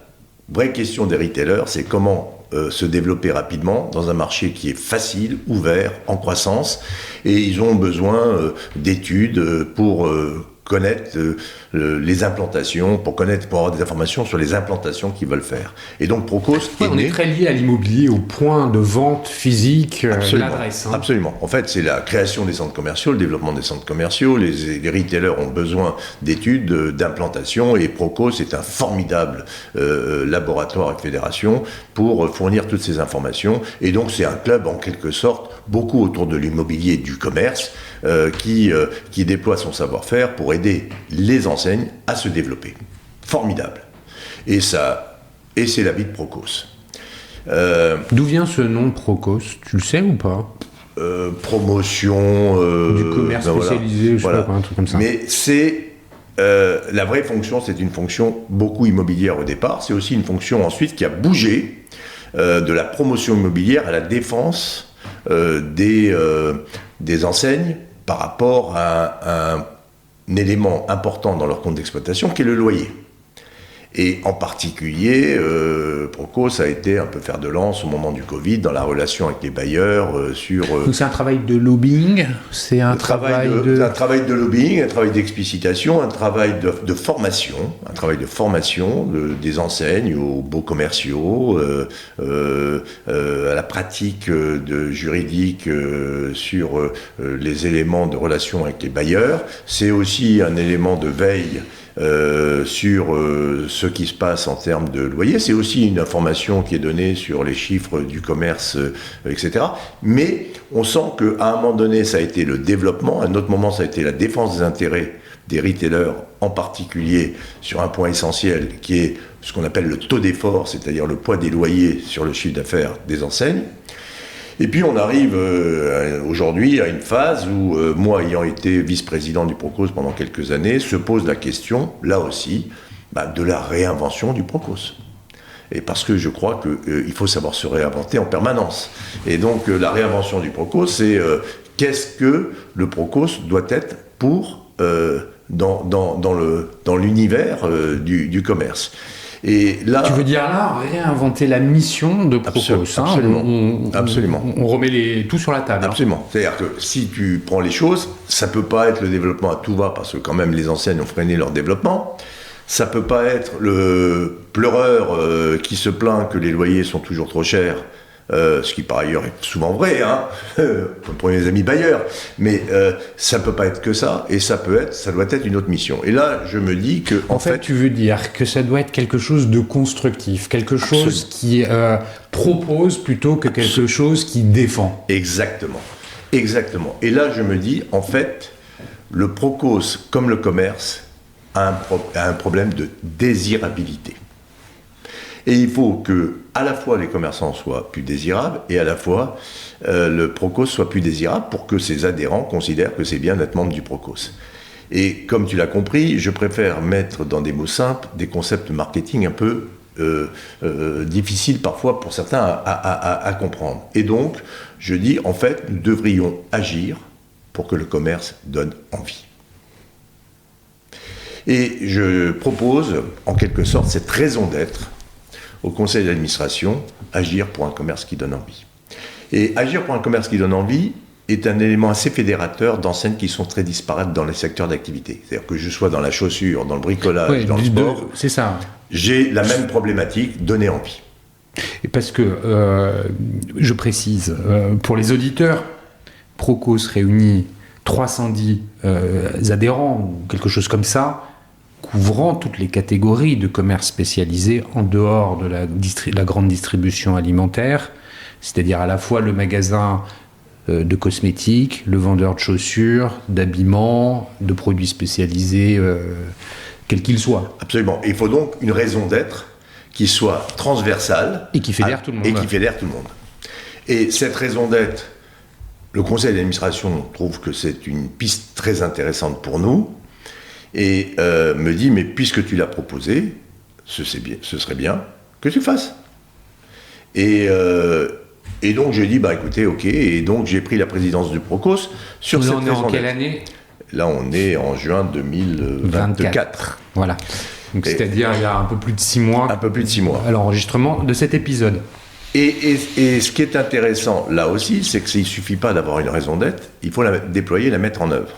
vraie question des retailers, c'est comment se développer rapidement dans un marché qui est facile, ouvert, en croissance. Et ils ont besoin d'études pour connaître les implantations, pour avoir des informations sur les implantations qu'ils veulent faire. Et donc Procos on est très lié à l'immobilier, au point de vente physique, l'adresse. Absolument. En fait, c'est la création des centres commerciaux, le développement des centres commerciaux. Les retailers ont besoin d'études, d'implantation, et Procos est un formidable laboratoire et fédération pour fournir toutes ces informations. Et donc, c'est un club, en quelque sorte, beaucoup autour de l'immobilier et du commerce, qui déploie son savoir-faire pour aider les enseignes à se développer. Formidable. Et c'est la vie de Procos. D'où vient ce nom Procos? Tu le sais ou pas? Promotion... du commerce spécialisé, je sais pas, un truc comme ça. Mais c'est... la vraie fonction, c'est une fonction beaucoup immobilière au départ. C'est aussi une fonction ensuite qui a bougé de la promotion immobilière à la défense des enseignes par rapport à un élément important dans leur compte d'exploitation qui est le loyer. Et en particulier, Procos a été un peu fer de lance au moment du Covid dans la relation avec les bailleurs Donc c'est un travail de lobbying, c'est un travail de lobbying, un travail d'explicitation, un travail de formation, des enseignes aux beaux commerciaux, à la pratique juridique sur les éléments de relation avec les bailleurs. C'est aussi un élément de veille sur ce qui se passe en termes de loyer. C'est aussi une information qui est donnée sur les chiffres du commerce, etc. Mais on sent qu'à un moment donné, ça a été le développement, à un autre moment, ça a été la défense des intérêts des retailers, en particulier sur un point essentiel qui est ce qu'on appelle le taux d'effort, c'est-à-dire le poids des loyers sur le chiffre d'affaires des enseignes. Et puis on arrive aujourd'hui à une phase où, moi ayant été vice-président du Procos pendant quelques années, se pose la question, là aussi, de la réinvention du Procos. Et parce que je crois qu'il faut savoir se réinventer en permanence. Et donc la réinvention du Procos, c'est qu'est-ce que le Procos doit être pour dans l'univers du commerce. Et là, tu veux dire là, réinventer la mission de Procos. Absolument. Absolument. On remet tout sur la table. Absolument. C'est-à-dire que si tu prends les choses, ça peut pas être le développement à tout va, parce que quand même les enseignes ont freiné leur développement. Ça peut pas être le pleureur qui se plaint que les loyers sont toujours trop chers, ce qui par ailleurs est souvent vrai, pour mes amis bailleurs, mais ça peut pas être que ça, et ça doit être une autre mission. Et là, je me dis que en fait, tu veux dire que ça doit être quelque chose de constructif, quelque chose qui propose plutôt que quelque chose qui défend. Exactement. Et là, je me dis, en fait, le Procos, comme le commerce, a un problème de désirabilité. Et il faut que, à la fois, les commerçants soient plus désirables et à la fois, le Procos soit plus désirable pour que ses adhérents considèrent que c'est bien d'être membre du Procos. Et comme tu l'as compris, je préfère mettre dans des mots simples des concepts marketing un peu difficiles parfois pour certains à comprendre. Et donc, je dis, en fait, nous devrions agir pour que le commerce donne envie. Et je propose, en quelque sorte, cette raison d'être au conseil d'administration, agir pour un commerce qui donne envie. Et agir pour un commerce qui donne envie est un élément assez fédérateur d'enseignes qui sont très disparates dans les secteurs d'activité. C'est-à-dire que je sois dans la chaussure, dans le bricolage, dans le sport, c'est ça. J'ai la même problématique, donner envie. Et parce que, je précise, pour les auditeurs, Procos réunit 310 adhérents, ou quelque chose comme ça, couvrant toutes les catégories de commerce spécialisé en dehors de la grande distribution alimentaire, c'est-à-dire à la fois le magasin de cosmétiques, le vendeur de chaussures, d'habillements, de produits spécialisés, quels qu'ils soient. Absolument. Il faut donc une raison d'être qui soit transversale et qui fédère tout le monde. Et cette raison d'être, le conseil d'administration trouve que c'est une piste très intéressante pour nous. Et me dit, mais puisque tu l'as proposé, ce serait bien que tu fasses. Et donc j'ai dit, écoutez, ok, et donc j'ai pris la présidence du Procos sur cette raison. Là, on est en quelle année ? Là, on est en juin 2024. Voilà. Donc, c'est-à-dire, il y a un peu plus de 6 mois. Un peu plus de 6 mois. À l'enregistrement de cet épisode. Et ce qui est intéressant, là aussi, c'est qu'il ne suffit pas d'avoir une raison d'être, il faut la déployer, la mettre en œuvre.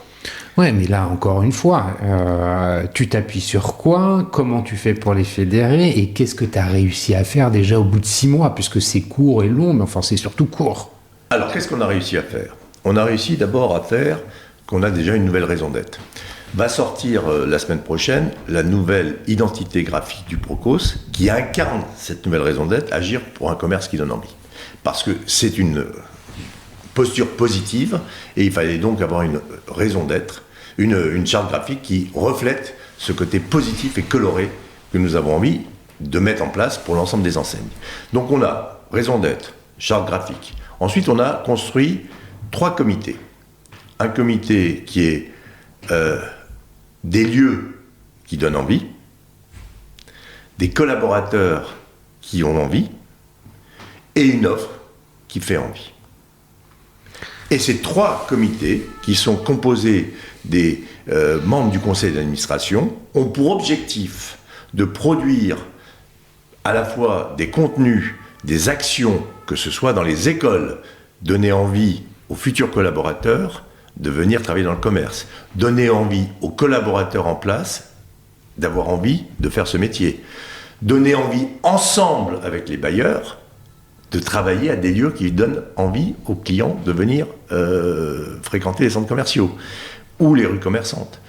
Ouais, mais là, encore une fois, tu t'appuies sur quoi ? Comment tu fais pour les fédérer ? Et qu'est-ce que tu as réussi à faire déjà au bout de 6 mois ? Puisque c'est court et long, mais enfin, c'est surtout court. Alors, qu'est-ce qu'on a réussi à faire ? On a réussi d'abord à faire qu'on a déjà une nouvelle raison d'être. Va sortir la semaine prochaine la nouvelle identité graphique du Procos qui incarne cette nouvelle raison d'être, agir pour un commerce qui donne envie. Parce que c'est une posture positive et il fallait donc avoir une raison d'être, une charte graphique qui reflète ce côté positif et coloré que nous avons envie de mettre en place pour l'ensemble des enseignes. Donc on a raison d'être, charte graphique. Ensuite on a construit 3 comités. Un comité qui est des lieux qui donnent envie, des collaborateurs qui ont envie et une offre qui fait envie. Et ces 3 comités, qui sont composés des membres du conseil d'administration, ont pour objectif de produire à la fois des contenus, des actions, que ce soit dans les écoles, donner envie aux futurs collaborateurs de venir travailler dans le commerce, donner envie aux collaborateurs en place d'avoir envie de faire ce métier, donner envie ensemble avec les bailleurs de travailler à des lieux qui donnent envie aux clients de venir fréquenter les centres commerciaux ou les rues commerçantes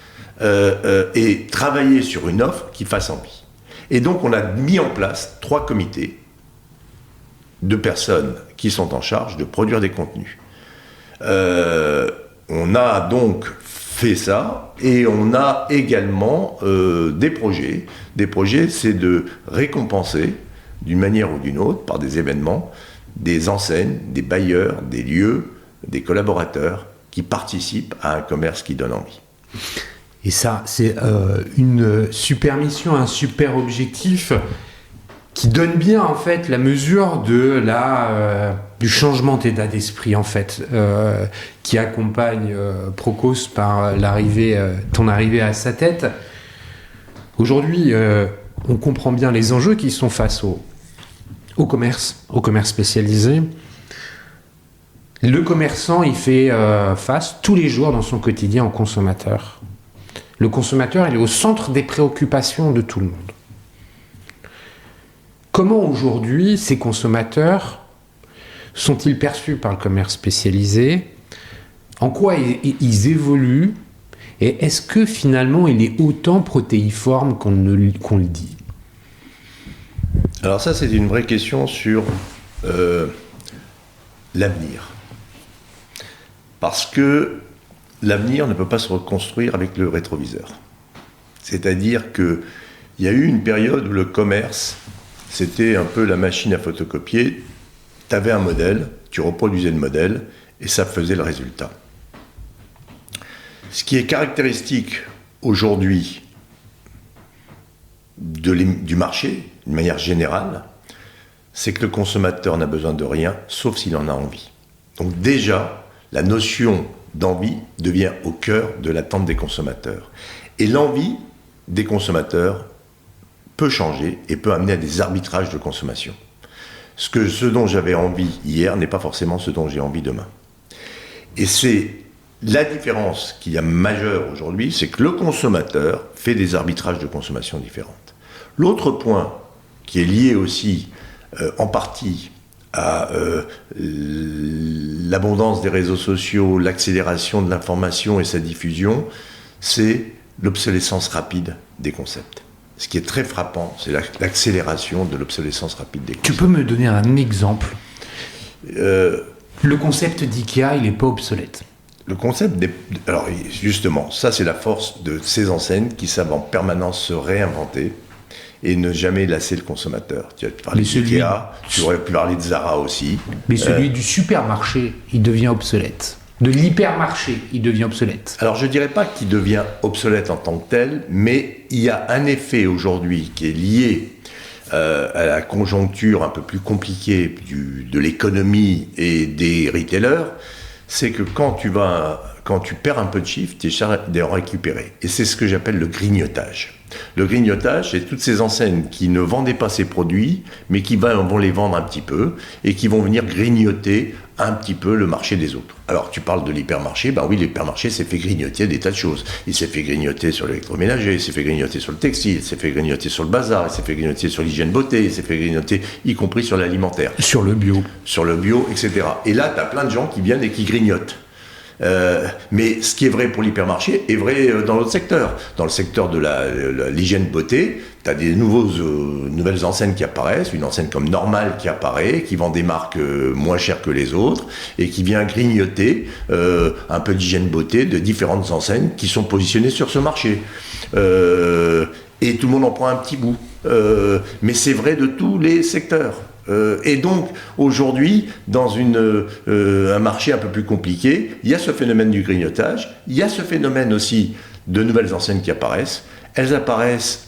et travailler sur une offre qui fasse envie. Et donc on a mis en place 3 comités de personnes qui sont en charge de produire des contenus. On a donc fait ça, et on a également des projets. Des projets, c'est de récompenser, d'une manière ou d'une autre, par des événements, des enseignes, des bailleurs, des lieux, des collaborateurs qui participent à un commerce qui donne envie. Et ça, c'est une super mission, un super objectif qui donne bien en fait la mesure de du changement d'état d'esprit en fait qui accompagne Procos par ton arrivée à sa tête. Aujourd'hui, on comprend bien les enjeux qui sont face au commerce spécialisé. Le commerçant, il fait face tous les jours dans son quotidien au consommateur. Le consommateur, il est au centre des préoccupations de tout le monde. Comment aujourd'hui ces consommateurs sont-ils perçus par le commerce spécialisé? En quoi ils évoluent? Et est-ce que finalement il est autant protéiforme qu'on le dit? Alors ça, c'est une vraie question sur l'avenir. Parce que l'avenir ne peut pas se reconstruire avec le rétroviseur. C'est-à-dire qu'il y a eu une période où le commerce, c'était un peu la machine à photocopier. Tu avais un modèle, tu reproduisais le modèle, et ça faisait le résultat. Ce qui est caractéristique aujourd'hui du marché, d'une manière générale, c'est que le consommateur n'a besoin de rien, sauf s'il en a envie. Donc déjà, la notion d'envie devient au cœur de l'attente des consommateurs. Et l'envie des consommateurs peut changer et peut amener à des arbitrages de consommation. Ce dont j'avais envie hier n'est pas forcément ce dont j'ai envie demain. Et c'est la différence qu'il y a majeure aujourd'hui, c'est que le consommateur fait des arbitrages de consommation différentes. L'autre point qui est lié aussi en partie à l'abondance des réseaux sociaux, l'accélération de l'information et sa diffusion, c'est l'obsolescence rapide des concepts. Ce qui est très frappant, c'est l'accélération de l'obsolescence rapide des concepts. Tu peux me donner un exemple? Le concept d'IKEA, il n'est pas obsolète. Le concept alors justement, ça c'est la force de ces enseignes qui savent en permanence se réinventer et ne jamais lasser le consommateur. Tu as parlé d'IKEA, tu aurais pu parler de Zara aussi. Mais celui du supermarché, il devient obsolète. De l'hypermarché, il devient obsolète. Alors je ne dirais pas qu'il devient obsolète en tant que tel, mais il y a un effet aujourd'hui qui est lié à la conjoncture un peu plus compliquée de l'économie et des retailers, c'est que quand tu perds un peu de chiffre, tu es chargé d'en récupérer. Et c'est ce que j'appelle le grignotage. Le grignotage, c'est toutes ces enseignes qui ne vendaient pas ces produits, mais qui vont les vendre un petit peu, et qui vont venir grignoter un petit peu le marché des autres. Alors, tu parles de l'hypermarché, ben oui, l'hypermarché s'est fait grignoter des tas de choses. Il s'est fait grignoter sur l'électroménager, il s'est fait grignoter sur le textile, il s'est fait grignoter sur le bazar, il s'est fait grignoter sur l'hygiène beauté, il s'est fait grignoter, y compris sur l'alimentaire. Sur le bio. Sur le bio, etc. Et là, tu as plein de gens qui viennent et qui grignotent. Mais ce qui est vrai pour l'hypermarché est vrai dans l'autre secteur. Dans le secteur de l'hygiène beauté, tu as des nouvelles enseignes qui apparaissent, une enseigne comme Normal qui apparaît, qui vend des marques moins chères que les autres et qui vient grignoter un peu d'hygiène beauté de différentes enseignes qui sont positionnées sur ce marché. Et tout le monde en prend un petit bout. Mais c'est vrai de tous les secteurs. Et donc, aujourd'hui, dans un marché un peu plus compliqué, il y a ce phénomène du grignotage, il y a ce phénomène aussi de nouvelles enseignes qui apparaissent. Elles apparaissent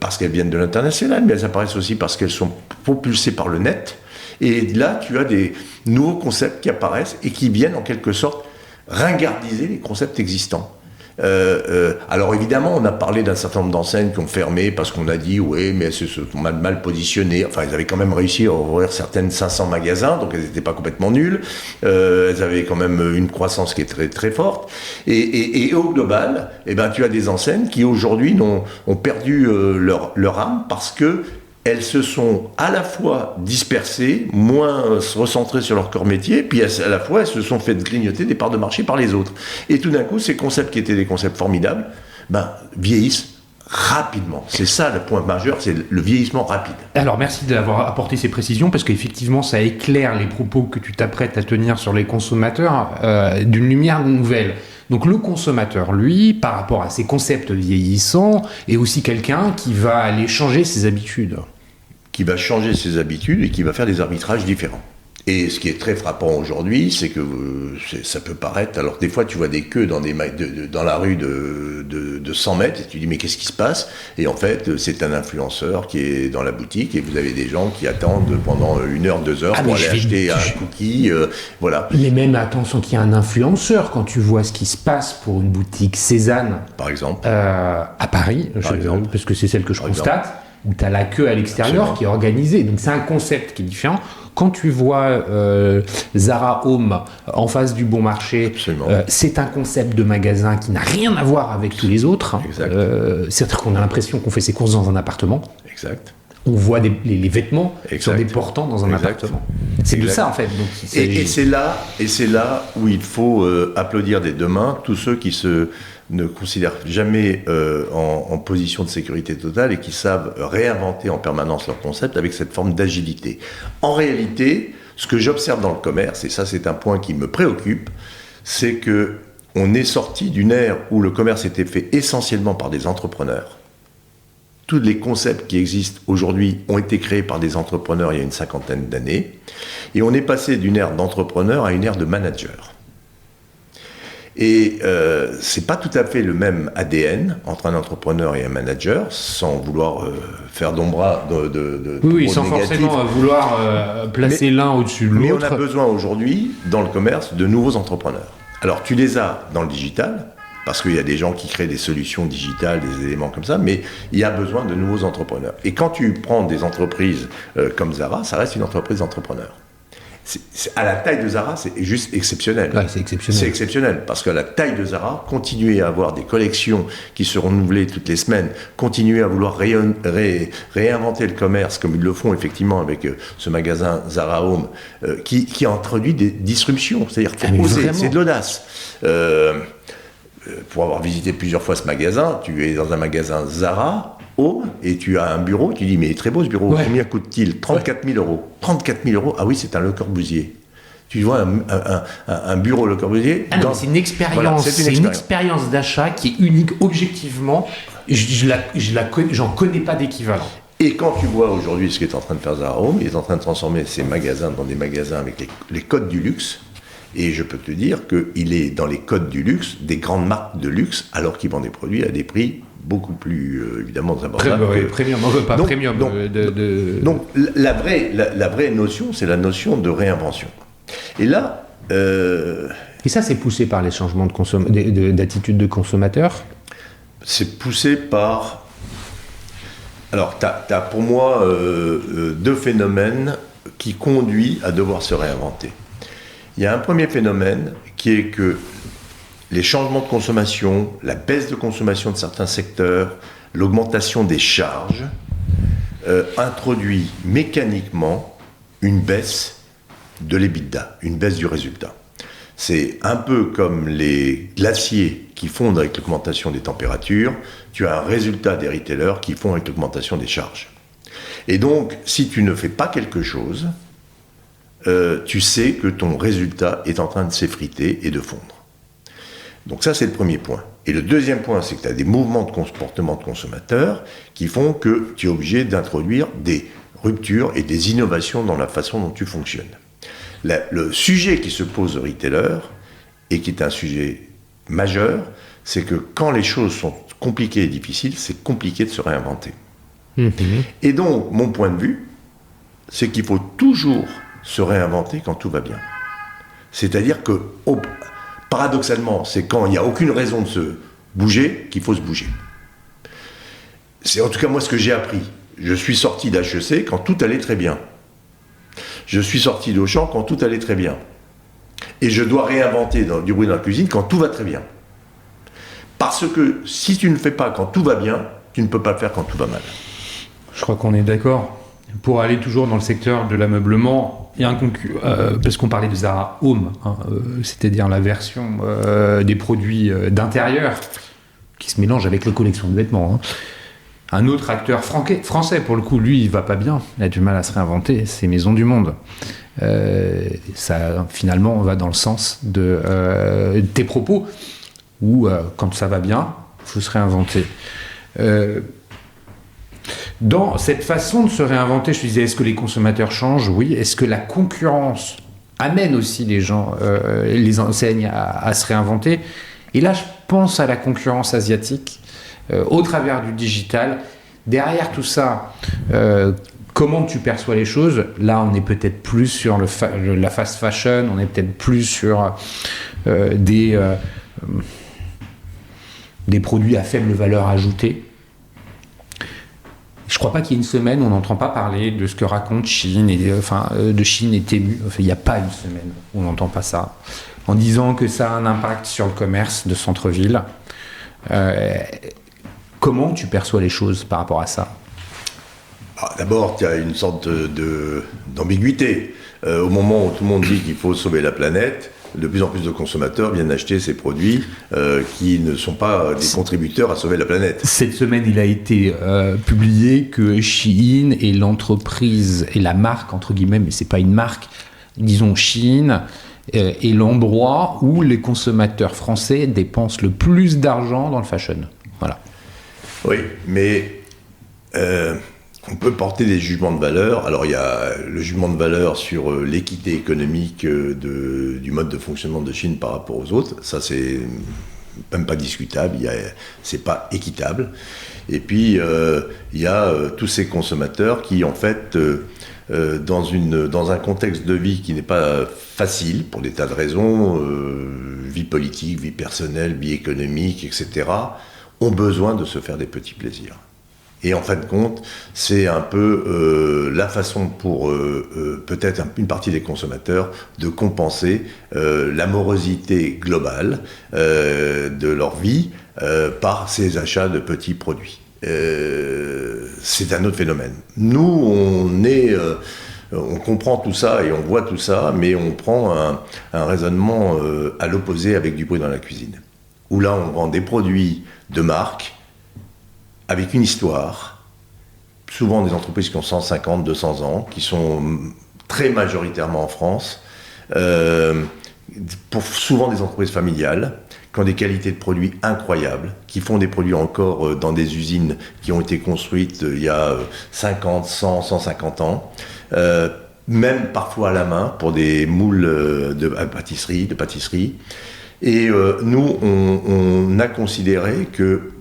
parce qu'elles viennent de l'international, mais elles apparaissent aussi parce qu'elles sont propulsées par le net. Et là, tu as des nouveaux concepts qui apparaissent et qui viennent en quelque sorte ringardiser les concepts existants. Alors évidemment, on a parlé d'un certain nombre d'enseignes qui ont fermé parce qu'on a dit oui, mais elles se sont mal positionnées. Enfin, ils avaient quand même réussi à ouvrir certaines 500 magasins, donc elles n'étaient pas complètement nulles. Elles avaient quand même une croissance qui est très très forte. Et au global, eh ben, tu as des enseignes qui aujourd'hui ont perdu leur âme parce que elles se sont à la fois dispersées, moins recentrées sur leur corps métier, puis à la fois elles se sont fait grignoter des parts de marché par les autres. Et tout d'un coup, ces concepts qui étaient des concepts formidables, vieillissent rapidement. C'est ça le point majeur, c'est le vieillissement rapide. Alors merci d'avoir apporté ces précisions, parce qu'effectivement ça éclaire les propos que tu t'apprêtes à tenir sur les consommateurs d'une lumière nouvelle. Donc le consommateur, lui, par rapport à ces concepts vieillissants, est aussi quelqu'un qui va aller changer ses habitudes. Qui va changer ses habitudes et qui va faire des arbitrages différents. Et ce qui est très frappant aujourd'hui, c'est que ça peut paraître... Alors des fois, tu vois des queues dans la rue de 100 mètres, et tu dis, mais qu'est-ce qui se passe? Et en fait, c'est un influenceur qui est dans la boutique, et vous avez des gens qui attendent pendant 1 heure, 2 heures pour aller acheter un cookie. Voilà. Mais même, attention, qu'il y a un influenceur, quand tu vois ce qui se passe pour une boutique Cézanne... Par exemple. À Paris, parce que c'est celle que je constate, où tu as la queue à l'extérieur qui est organisée. Donc c'est un concept qui est différent. Quand tu vois Zara Home en face du Bon Marché, c'est un concept de magasin qui n'a rien à voir avec tous les autres. C'est-à-dire qu'on a l'impression qu'on fait ses courses dans un appartement. Exact. On voit les vêtements sur des portants dans un appartement. C'est de ça en fait. Donc, et c'est là où il faut applaudir des deux mains tous ceux qui ne considèrent jamais en position de sécurité totale et qui savent réinventer en permanence leur concept avec cette forme d'agilité. En réalité, ce que j'observe dans le commerce, et ça c'est un point qui me préoccupe, c'est qu'on est sorti d'une ère où le commerce était fait essentiellement par des entrepreneurs. Tous les concepts qui existent aujourd'hui ont été créés par des entrepreneurs il y a une 50aine d'années, et on est passé d'une ère d'entrepreneurs à une ère de managers. Et c'est pas tout à fait le même ADN entre un entrepreneur et un manager, sans vouloir faire d'ombre de oui, sans négatif. Forcément vouloir placer l'un au-dessus de l'autre. Mais on a besoin aujourd'hui, dans le commerce, de nouveaux entrepreneurs. Alors tu les as dans le digital, parce qu'il y a des gens qui créent des solutions digitales, des éléments comme ça, mais il y a besoin de nouveaux entrepreneurs. Et quand tu prends des entreprises comme Zara, ça reste une entreprise d'entrepreneurs. À la taille de Zara, c'est juste exceptionnel. Ouais, c'est exceptionnel. C'est exceptionnel, parce qu'à la taille de Zara, continuer à avoir des collections qui se renouvelent toutes les semaines, continuer à vouloir réinventer le commerce, comme ils le font effectivement avec ce magasin Zara Home, qui a introduit des disruptions. C'est-à-dire qu'il faut oser, c'est de l'audace. Pour avoir visité plusieurs fois ce magasin, tu es dans un magasin Zara Home et tu as un bureau, tu dis mais il est très beau ce bureau, combien coûte-t-il? 34 000 €. 34 000 €, ah oui, c'est un Le Corbusier. Tu vois un bureau Le Corbusier. C'est une expérience, voilà, c'est une expérience d'achat qui est unique objectivement. J'en connais pas d'équivalent. Et quand tu vois aujourd'hui ce qu'est en train de faire Zara Home, il est en train de transformer ses magasins dans des magasins avec les codes du luxe. Et je peux te dire qu'il est dans les codes du luxe, des grandes marques de luxe, alors qu'il vend des produits à des prix beaucoup plus, évidemment, abordables. Premium, on veut pas premium. Donc la vraie notion, c'est la notion de réinvention. Et là... Et ça, c'est poussé par les changements d'attitude de consommateurs? C'est poussé par... Alors, tu as pour moi deux phénomènes qui conduisent à devoir se réinventer. Il y a un premier phénomène qui est que les changements de consommation, la baisse de consommation de certains secteurs, l'augmentation des charges introduit mécaniquement une baisse de l'EBITDA, une baisse du résultat. C'est un peu comme les glaciers qui fondent avec l'augmentation des températures, tu as un résultat des retailers qui fondent avec l'augmentation des charges. Et donc, si tu ne fais pas quelque chose, tu sais que ton résultat est en train de s'effriter et de fondre. Donc ça, c'est le premier point. Et le deuxième point, c'est que tu as des mouvements de comportement de consommateurs qui font que tu es obligé d'introduire des ruptures et des innovations dans la façon dont tu fonctionnes. Le sujet qui se pose aux retailers, et qui est un sujet majeur, c'est que quand les choses sont compliquées et difficiles, c'est compliqué de se réinventer. Et donc, mon point de vue, c'est qu'il faut toujours se réinventer quand tout va bien. C'est-à-dire que, paradoxalement, c'est quand il n'y a aucune raison de se bouger qu'il faut se bouger. C'est en tout cas moi ce que j'ai appris. Je suis sorti d'HEC quand tout allait très bien. Je suis sorti d'Auchan quand tout allait très bien. Et je dois réinventer du bruit dans la cuisine quand tout va très bien. Parce que si tu ne fais pas quand tout va bien, tu ne peux pas le faire quand tout va mal. Je crois qu'on est d'accord. Pour aller toujours dans le secteur de l'ameublement, il y a un parce qu'on parlait de Zara Home, c'est-à-dire la version des produits d'intérieur qui se mélange avec les collections de vêtements. Un autre acteur français, pour le coup, lui, il va pas bien, il a du mal à se réinventer, c'est Maisons du Monde. Ça, finalement, va dans le sens de tes propos. ou quand ça va bien, il faut se réinventer. Dans cette façon de se réinventer, je te disais, est-ce que les consommateurs changent? Oui. Est-ce que la concurrence amène aussi les gens, les enseignes à se réinventer? Et là, je pense à la concurrence asiatique au travers du digital. Derrière tout ça, comment tu perçois les choses? Là, on est peut-être plus sur la fast fashion, on est peut-être plus sur des produits à faible valeur ajoutée. Je ne crois pas qu'il y ait une semaine où on n'entend pas parler de ce que raconte Chine, de Chine et Temu. Enfin, il n'y a pas une semaine où on n'entend pas ça. En disant que ça a un impact sur le commerce de centre-ville. Comment tu perçois les choses par rapport à ça? D'abord, il y a une sorte d'ambiguïté. Au moment où tout le monde dit qu'il faut sauver la planète, de plus en plus de consommateurs viennent acheter ces produits qui ne sont pas des contributeurs à sauver la planète. Cette semaine, il a été publié que Shein est l'entreprise et la marque, entre guillemets, mais c'est pas une marque, disons Shein, est l'endroit où les consommateurs français dépensent le plus d'argent dans le fashion. Voilà. Oui, mais on peut porter des jugements de valeur. Alors il y a le jugement de valeur sur l'équité économique du mode de fonctionnement de Chine par rapport aux autres. Ça, c'est même pas discutable. C'est pas équitable. Et puis il y a tous ces consommateurs qui, en fait, dans un contexte de vie qui n'est pas facile pour des tas de raisons, vie politique, vie personnelle, vie économique, etc., ont besoin de se faire des petits plaisirs. Et en fin de compte, c'est un peu la façon pour peut-être une partie des consommateurs de compenser la morosité globale de leur vie par ces achats de petits produits. C'est un autre phénomène. Nous, on comprend tout ça et on voit tout ça, mais on prend un raisonnement à l'opposé avec du bruit dans la cuisine. Où là, on vend des produits de marque, avec une histoire, souvent des entreprises qui ont 150, 200 ans, qui sont très majoritairement en France, souvent des entreprises familiales, qui ont des qualités de produits incroyables, qui font des produits encore dans des usines qui ont été construites il y a 50, 100, 150 ans, même parfois à la main pour des moules de pâtisserie. Et nous, on a considéré que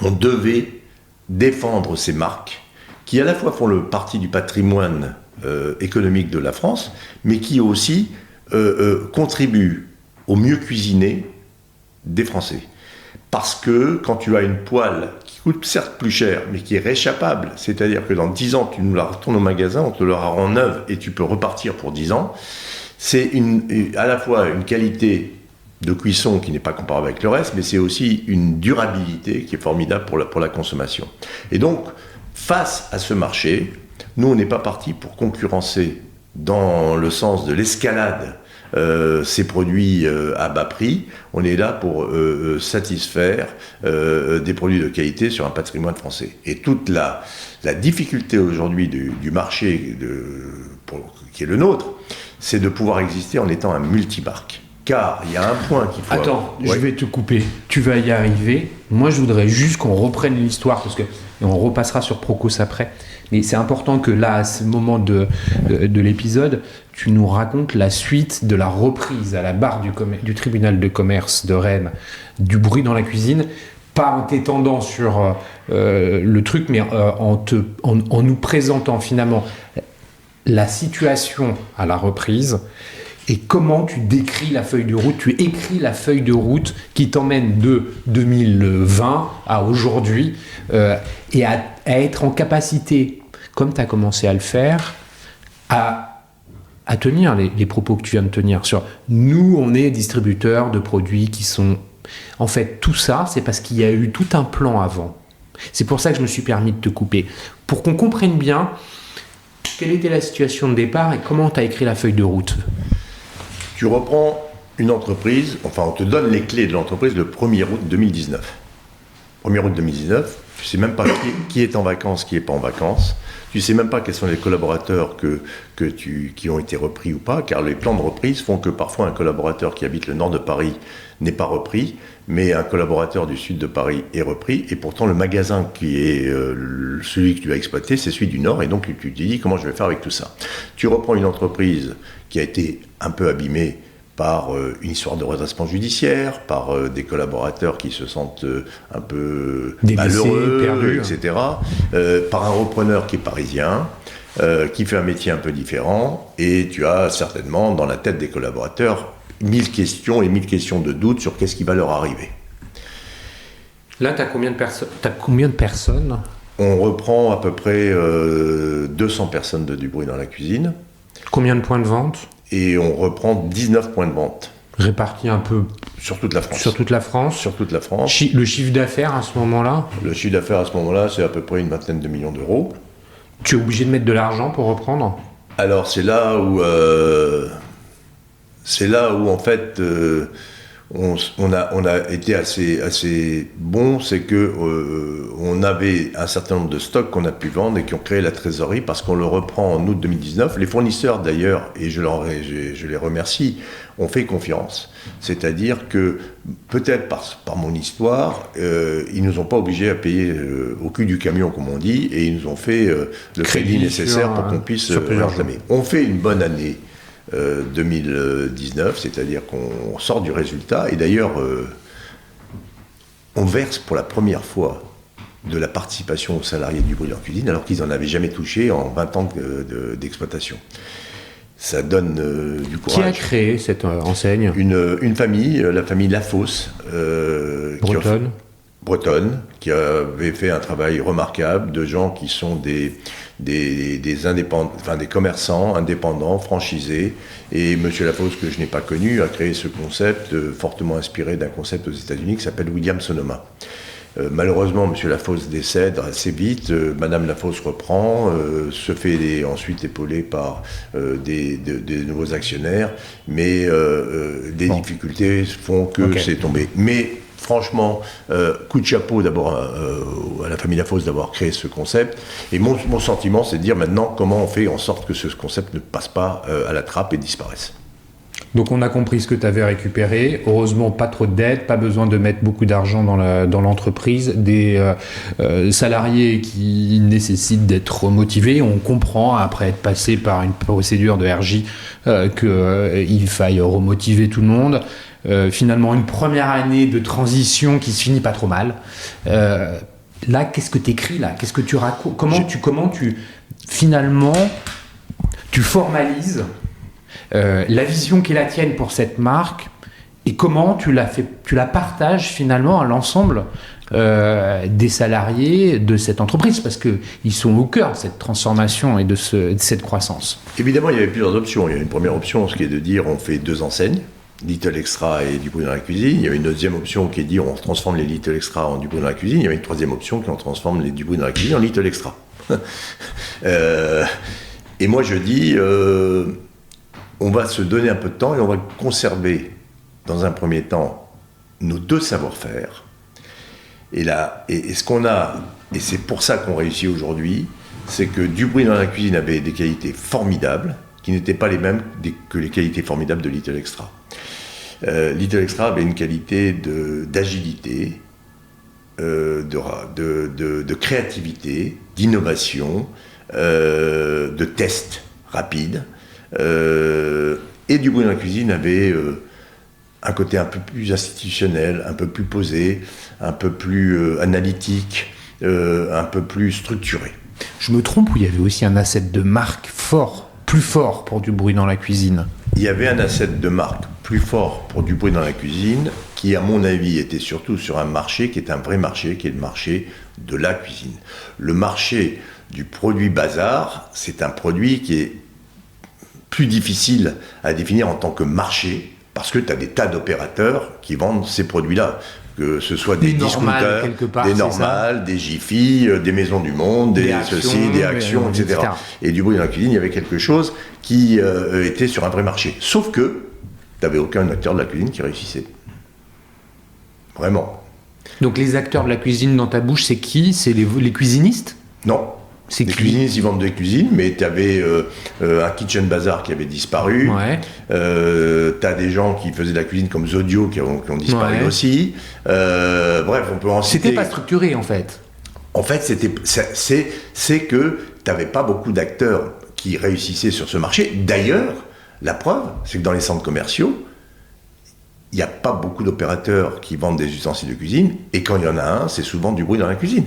on devait défendre ces marques qui à la fois font le partie du patrimoine économique de la France, mais qui aussi contribuent au mieux cuisiner des Français. Parce que quand tu as une poêle qui coûte certes plus cher, mais qui est réchappable, c'est-à-dire que dans 10 ans, tu nous la retournes au magasin, on te la rend neuve et tu peux repartir pour 10 ans, c'est à la fois une qualité de cuisson qui n'est pas comparable avec le reste, mais c'est aussi une durabilité qui est formidable pour la consommation. Et donc, face à ce marché, nous, on n'est pas parti pour concurrencer dans le sens de l'escalade ces produits à bas prix. On est là pour satisfaire des produits de qualité sur un patrimoine français. Et toute la difficulté aujourd'hui du marché qui est le nôtre, c'est de pouvoir exister en étant un multimarque. Car il y a un point qu'il faut... Attends, je vais te couper. Tu vas y arriver. Moi, je voudrais juste qu'on reprenne l'histoire, parce que et on repassera sur Procos après. Mais c'est important que là, à ce moment de l'épisode, tu nous racontes la suite de la reprise à la barre du tribunal de commerce de Rennes du bruit dans la cuisine, pas en t'étendant sur le truc, mais en nous présentant finalement la situation à la reprise. Et comment tu décris la feuille de route, tu écris la feuille de route qui t'emmène de 2020 à aujourd'hui et à être en capacité, comme tu as commencé à le faire, à tenir les propos que tu viens de tenir sur nous, on est distributeurs de produits qui sont... En fait, tout ça, c'est parce qu'il y a eu tout un plan avant. C'est pour ça que je me suis permis de te couper. Pour qu'on comprenne bien quelle était la situation de départ et comment tu as écrit la feuille de route. Tu reprends une entreprise, enfin on te donne les clés de l'entreprise le 1er août 2019. 1er août 2019, tu sais même pas qui est en vacances, qui est pas en vacances. Tu sais même pas quels sont les collaborateurs qui ont été repris ou pas, car les plans de reprise font que parfois un collaborateur qui habite le nord de Paris n'est pas repris, mais un collaborateur du sud de Paris est repris, et pourtant le magasin qui est celui que tu as exploité, c'est celui du nord, et donc tu te dis comment je vais faire avec tout ça. Tu reprends une entreprise qui a été un peu abîmée par une histoire de redressement judiciaire, par des collaborateurs qui se sentent un peu malheureux, perdus, etc., par un repreneur qui est parisien, qui fait un métier un peu différent, et tu as certainement dans la tête des collaborateurs 1000 questions et 1000 questions de doute sur qu'est-ce qui va leur arriver. Là, tu as combien de personnes? On reprend à peu près 200 personnes de Du Bruit dans la cuisine. Combien de points de vente? Et on reprend 19 points de vente. Répartis un peu sur toute la France. Sur toute la France. Sur toute la France. Le chiffre d'affaires à ce moment-là? Le chiffre d'affaires à ce moment-là, c'est à peu près une vingtaine de millions d'euros. Tu es obligé de mettre de l'argent pour reprendre? Alors c'est là où en fait on a été assez bon, c'est que on avait un certain nombre de stocks qu'on a pu vendre et qui ont créé la trésorerie parce qu'on le reprend en août 2019. Les fournisseurs d'ailleurs, et je les remercie, ont fait confiance. C'est-à-dire que peut-être par mon histoire, ils nous ont pas obligés à payer au cul du camion comme on dit, et ils nous ont fait le crédit nécessaire pour qu'on puisse entamer. On fait une bonne année 2019, c'est-à-dire qu'on sort du résultat, et d'ailleurs on verse pour la première fois de la participation aux salariés du Bruit dans la cuisine, alors qu'ils n'en avaient jamais touché en 20 ans d'exploitation. Ça donne du courage. Qui a créé cette enseigne? Une famille, la famille Lafosse, bretonne, qui avait fait un travail remarquable, de gens qui sont des indépendants, enfin des commerçants indépendants, franchisés. Et M. Lafosse, que je n'ai pas connu, a créé ce concept fortement inspiré d'un concept aux États-Unis qui s'appelle William Sonoma. Malheureusement, M. Lafosse décède assez vite, Mme Lafosse reprend, se fait ensuite épauler par des nouveaux actionnaires, mais des difficultés font que c'est tombé. Mais franchement, coup de chapeau d'abord à la famille Lafosse d'avoir créé ce concept. Et mon sentiment, c'est de dire maintenant comment on fait en sorte que ce concept ne passe pas à la trappe et disparaisse. Donc on a compris ce que tu avais récupéré. Heureusement, pas trop de dettes, pas besoin de mettre beaucoup d'argent dans l'entreprise. Des salariés qui nécessitent d'être motivés. On comprend, après être passé par une procédure de RJ, qu'il faille remotiver tout le monde. Finalement, une première année de transition qui se finit pas trop mal. Là, qu'est-ce que tu écris là? Qu'est-ce que tu racontes? Comment tu finalement tu formalises la vision qui est la tienne pour cette marque, et comment tu la partages finalement à l'ensemble des salariés de cette entreprise, parce qu'ils sont au cœur de cette transformation et de cette croissance. Évidemment, il y avait plusieurs options. Il y a une première option, ce qui est de dire on fait 2 enseignes, Little Extra et Du Bruit dans la cuisine. Il y a une deuxième option qui est de dire on transforme les Little Extra en Du Bruit dans la cuisine. Il y a une troisième option qui on transforme les Du Bruit dans la cuisine en Little Extra. Et moi je dis on va se donner un peu de temps et on va conserver dans un premier temps nos 2 savoir-faire. Et ce qu'on a, et c'est pour ça qu'on réussit aujourd'hui, c'est que Du Bruit dans la cuisine avait des qualités formidables, qui n'étaient pas les mêmes que les qualités formidables de Little Extra. Little Extra avait une qualité d'agilité, de créativité, d'innovation, de tests rapides. Et Du Bruit dans la cuisine avait un côté un peu plus institutionnel, un peu plus posé, un peu plus analytique, un peu plus structuré. Je me trompe, ou il y avait aussi un asset de marque plus fort pour Du Bruit dans la cuisine? Il y avait un asset de marque plus fort pour Du Bruit dans la cuisine, qui à mon avis était surtout sur un marché qui est un vrai marché, qui est le marché de la cuisine. Le marché du produit bazar, c'est un produit qui est plus difficile à définir en tant que marché, parce que tu as des tas d'opérateurs qui vendent ces produits-là, que ce soit des discounters, des normales, des Jiffy, des Maisons du Monde, des actions, etc. Et Du Bruit dans la cuisine, il y avait quelque chose qui était sur un vrai marché. Sauf que tu n'avais aucun acteur de la cuisine qui réussissait. Vraiment. Donc les acteurs de la cuisine dans ta bouche, c'est qui? C'est les cuisinistes? Non. C'est Les qui? cuisinistes, ils vendent des cuisines, mais tu avais un kitchen bazar qui avait disparu. Ouais. T'as des gens qui faisaient de la cuisine comme Zodio qui ont disparu Ouais. aussi. Bref, on peut en citer. C'était pas structuré en fait. En fait, c'est que tu n'avais pas beaucoup d'acteurs qui réussissaient sur ce marché. D'ailleurs, la preuve, c'est que dans les centres commerciaux, il n'y a pas beaucoup d'opérateurs qui vendent des ustensiles de cuisine, et quand il y en a un, c'est souvent du bruit dans la cuisine.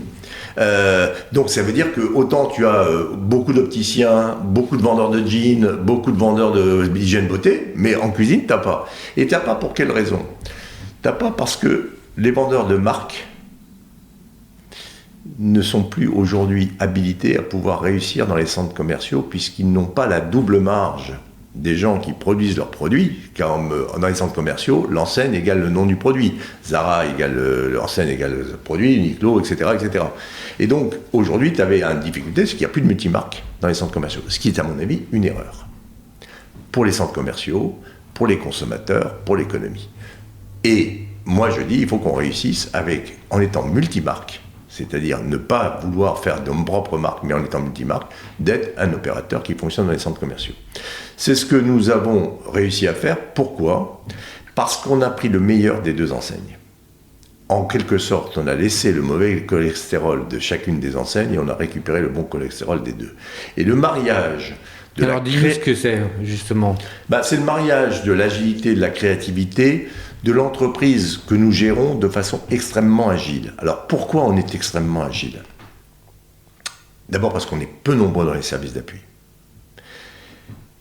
Donc ça veut dire que autant tu as beaucoup d'opticiens, beaucoup de vendeurs de jeans, beaucoup de vendeurs d'hygiène beauté, mais en cuisine, t'as pas. Et t'as pas pour quelle raison? T'as pas parce que les vendeurs de marque ne sont plus aujourd'hui habilités à pouvoir réussir dans les centres commerciaux, puisqu'ils n'ont pas la double marge des gens qui produisent leurs produits, car dans les centres commerciaux, l'enseigne égale le nom du produit. Zara égale l'enseigne égale le produit, Uniqlo, etc., etc. Et donc, aujourd'hui, tu avais une difficulté, c'est qu'il n'y a plus de multimarques dans les centres commerciaux, ce qui est, à mon avis, une erreur. Pour les centres commerciaux, pour les consommateurs, pour l'économie. Et moi, je dis, il faut qu'on réussisse en étant multimarque, c'est-à-dire ne pas vouloir faire de propre marque, mais en étant multimarque, d'être un opérateur qui fonctionne dans les centres commerciaux. C'est ce que nous avons réussi à faire. Pourquoi? Parce qu'on a pris le meilleur des deux enseignes. En quelque sorte, on a laissé le mauvais cholestérol de chacune des enseignes et on a récupéré le bon cholestérol des deux. Et le mariage de Alors dis-nous ce que c'est justement. c'est le mariage de l'agilité, de la créativité, de l'entreprise que nous gérons de façon extrêmement agile. Alors pourquoi on est extrêmement agile? D'abord parce qu'on est peu nombreux dans les services d'appui.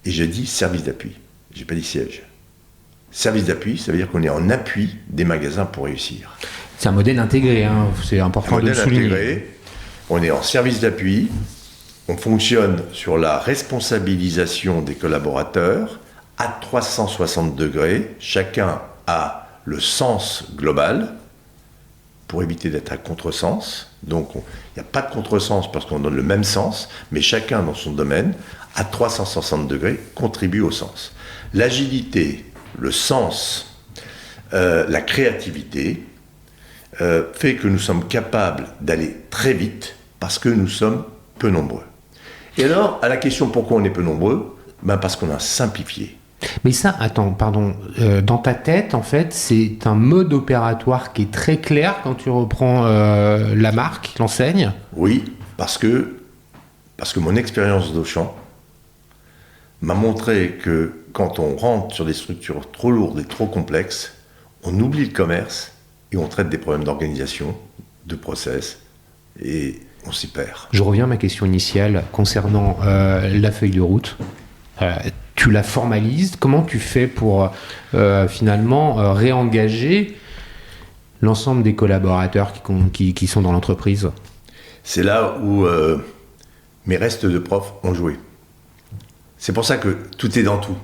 Et j'ai dit service d'appui, j'ai pas dit siège. Service d'appui, ça veut dire qu'on est en appui des magasins pour réussir. C'est un modèle intégré, hein. C'est important de le souligner. Intégré, on est en service d'appui, on fonctionne sur la responsabilisation des collaborateurs à 360 degrés, chacun a le sens global pour éviter d'être à contresens. Donc il n'y a pas de contresens parce qu'on donne le même sens, mais chacun dans son domaine, à 360 degrés, contribue au sens. L'agilité, le sens, la créativité fait que nous sommes capables d'aller très vite parce que nous sommes peu nombreux. Et alors, à la question pourquoi on est peu nombreux, parce qu'on a simplifié. Mais ça, attends, pardon, dans ta tête, en fait, c'est un mode opératoire qui est très clair quand tu reprends la marque, l'enseigne. Oui, parce que mon expérience d'Auchan m'a montré que quand on rentre sur des structures trop lourdes et trop complexes, on oublie le commerce et on traite des problèmes d'organisation, de process, et on s'y perd. Je reviens à ma question initiale concernant la feuille de route. Tu la formalises. Comment tu fais pour finalement réengager l'ensemble des collaborateurs qui sont dans l'entreprise? C'est là où mes restes de profs ont joué. C'est pour ça que tout est dans tout.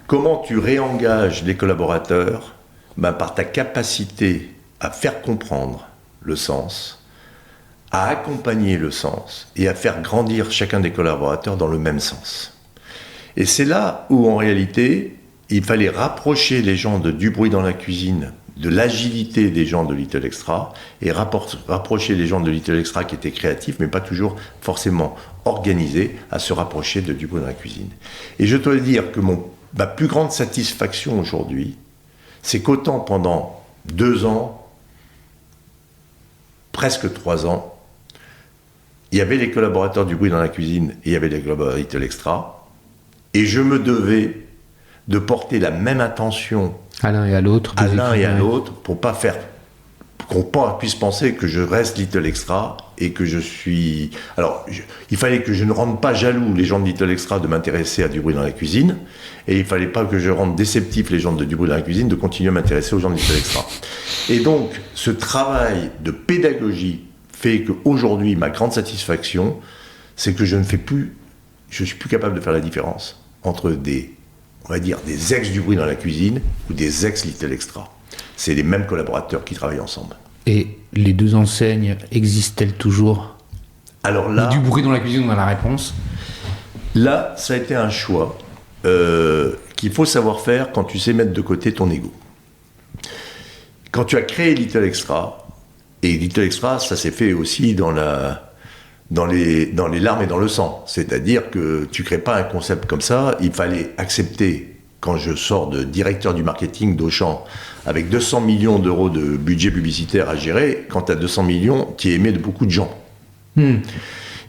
Comment tu réengages les collaborateurs? Par ta capacité à faire comprendre le sens, à accompagner le sens et à faire grandir chacun des collaborateurs dans le même sens. Et c'est là où, en réalité, il fallait rapprocher les gens de Du bruit dans la cuisine, de l'agilité des gens de Little Extra, et rapprocher les gens de Little Extra qui étaient créatifs, mais pas toujours forcément organisés, à se rapprocher de Du bruit dans la cuisine. Et je dois dire que ma plus grande satisfaction aujourd'hui, c'est qu'autant pendant 2 ans, presque 3 ans, il y avait les collaborateurs Du bruit dans la cuisine et il y avait les collaborateurs de Little Extra, et je me devais de porter la même attention à l'un et à l'autre pour pas faire qu'on puisse penser que je reste Little Extra et que je suis... Alors, il fallait que je ne rende pas jaloux les gens de Little Extra de m'intéresser à Du bruit dans la cuisine, et il fallait pas que je rende déceptif les gens de Du bruit dans la cuisine de continuer à m'intéresser aux gens de Little Extra. Et donc, ce travail de pédagogie fait qu'aujourd'hui, ma grande satisfaction, c'est que je suis plus capable de faire la différence entre on va dire, des ex Du bruit dans la cuisine ou des ex Little Extra. C'est les mêmes collaborateurs qui travaillent ensemble. Et les deux enseignes existent-elles toujours? Alors là, Du bruit dans la cuisine, on a la réponse. Là, ça a été un choix qu'il faut savoir faire quand tu sais mettre de côté ton ego. Quand tu as créé Little Extra, Et Little Extra, ça s'est fait aussi dans les larmes et dans le sang. C'est-à-dire que tu ne crées pas un concept comme ça. Il fallait accepter, quand je sors de directeur du marketing d'Auchan, avec 200 millions d'euros de budget publicitaire à gérer, quand tu as 200 millions, tu es aimé de beaucoup de gens.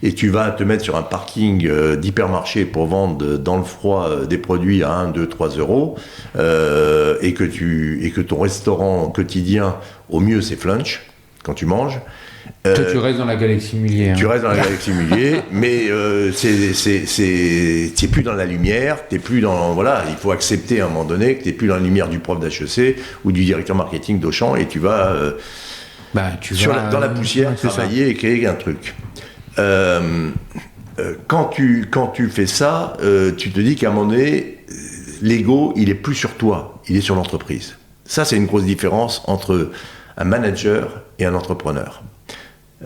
Et tu vas te mettre sur un parking d'hypermarché pour vendre dans le froid des produits à 1, 2, 3 euros, et que ton restaurant quotidien, au mieux, c'est Flunch, quand tu manges. Toi, tu restes dans la galaxie Mullier. Tu restes dans la galaxie Mullier, mais t'es plus dans la lumière, t'es plus dans... Voilà, il faut accepter à un moment donné que t'es plus dans la lumière du prof d'HEC ou du directeur marketing d'Auchan, et tu vas... dans la poussière, travailler et créer un truc. Quand tu fais ça, tu te dis qu'à un moment donné, l'ego, il est plus sur toi, il est sur l'entreprise. Ça, c'est une grosse différence entre un manager et un entrepreneur.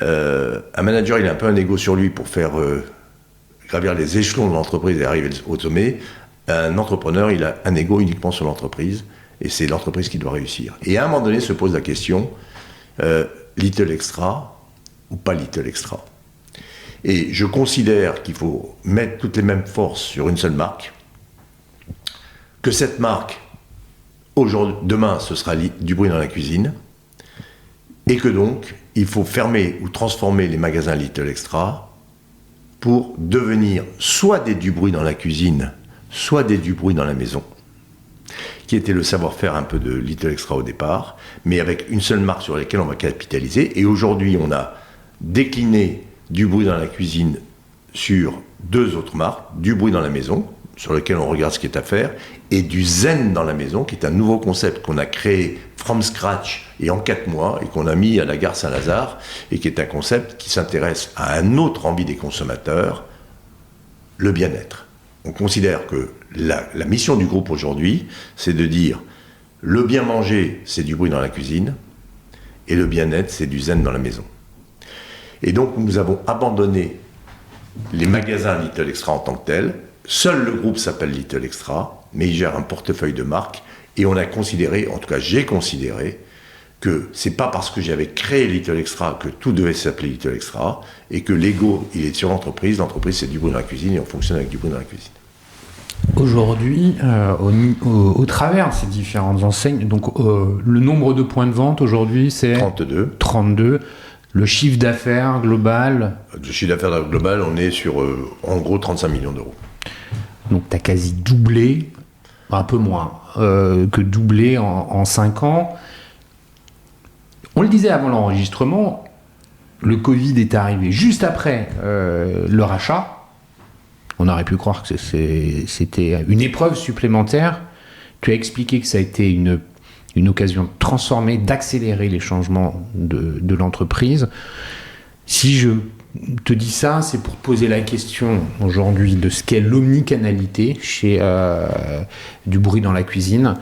Un manager, il a un peu un ego sur lui pour faire gravir les échelons de l'entreprise et arriver au sommet. Un entrepreneur, il a un ego uniquement sur l'entreprise, et c'est l'entreprise qui doit réussir. Et à un moment donné se pose la question, Little Extra ou pas Little Extra. Et je considère qu'il faut mettre toutes les mêmes forces sur une seule marque, que cette marque, demain, ce sera du bruit dans la cuisine, et que donc, il faut fermer ou transformer les magasins Little Extra pour devenir soit des du bruit dans la cuisine, soit des du bruit dans la maison, qui était le savoir-faire un peu de Little Extra au départ, mais avec une seule marque sur laquelle on va capitaliser. Et aujourd'hui, on a décliné du bruit dans la cuisine sur 2 autres marques, du bruit dans la maison, sur lequel on regarde ce qui est à faire, et du zen dans la maison, qui est un nouveau concept qu'on a créé from scratch et en 4 mois, et qu'on a mis à la gare Saint-Lazare, et qui est un concept qui s'intéresse à un autre envie des consommateurs, le bien-être. On considère que la mission du groupe aujourd'hui, c'est de dire le bien manger, c'est du bruit dans la cuisine, et le bien-être, c'est du zen dans la maison. Et donc, nous avons abandonné les magasins Little Extra en tant que tels. Seul le groupe s'appelle Little Extra, mais il gère un portefeuille de marques. Et on a considéré, en tout cas j'ai considéré, que c'est pas parce que j'avais créé Little Extra que tout devait s'appeler Little Extra, et que l'ego, il est sur l'entreprise. L'entreprise, c'est du bruit dans la cuisine, et on fonctionne avec du bruit dans la cuisine. Aujourd'hui, au travers de ces différentes enseignes, donc le nombre de points de vente aujourd'hui, c'est 32. Le chiffre d'affaires global? Le chiffre d'affaires global, on est sur en gros 35 millions d'euros. Donc tu as quasi doublé, un peu moins, que doublé en 5 ans. On le disait avant l'enregistrement, le Covid est arrivé juste après le rachat. On aurait pu croire que c'était une épreuve supplémentaire. Tu as expliqué que ça a été une occasion de transformer, d'accélérer les changements de l'entreprise. Si je te dis ça, c'est pour poser la question aujourd'hui de ce qu'est l'omnicanalité chez du bruit dans la cuisine,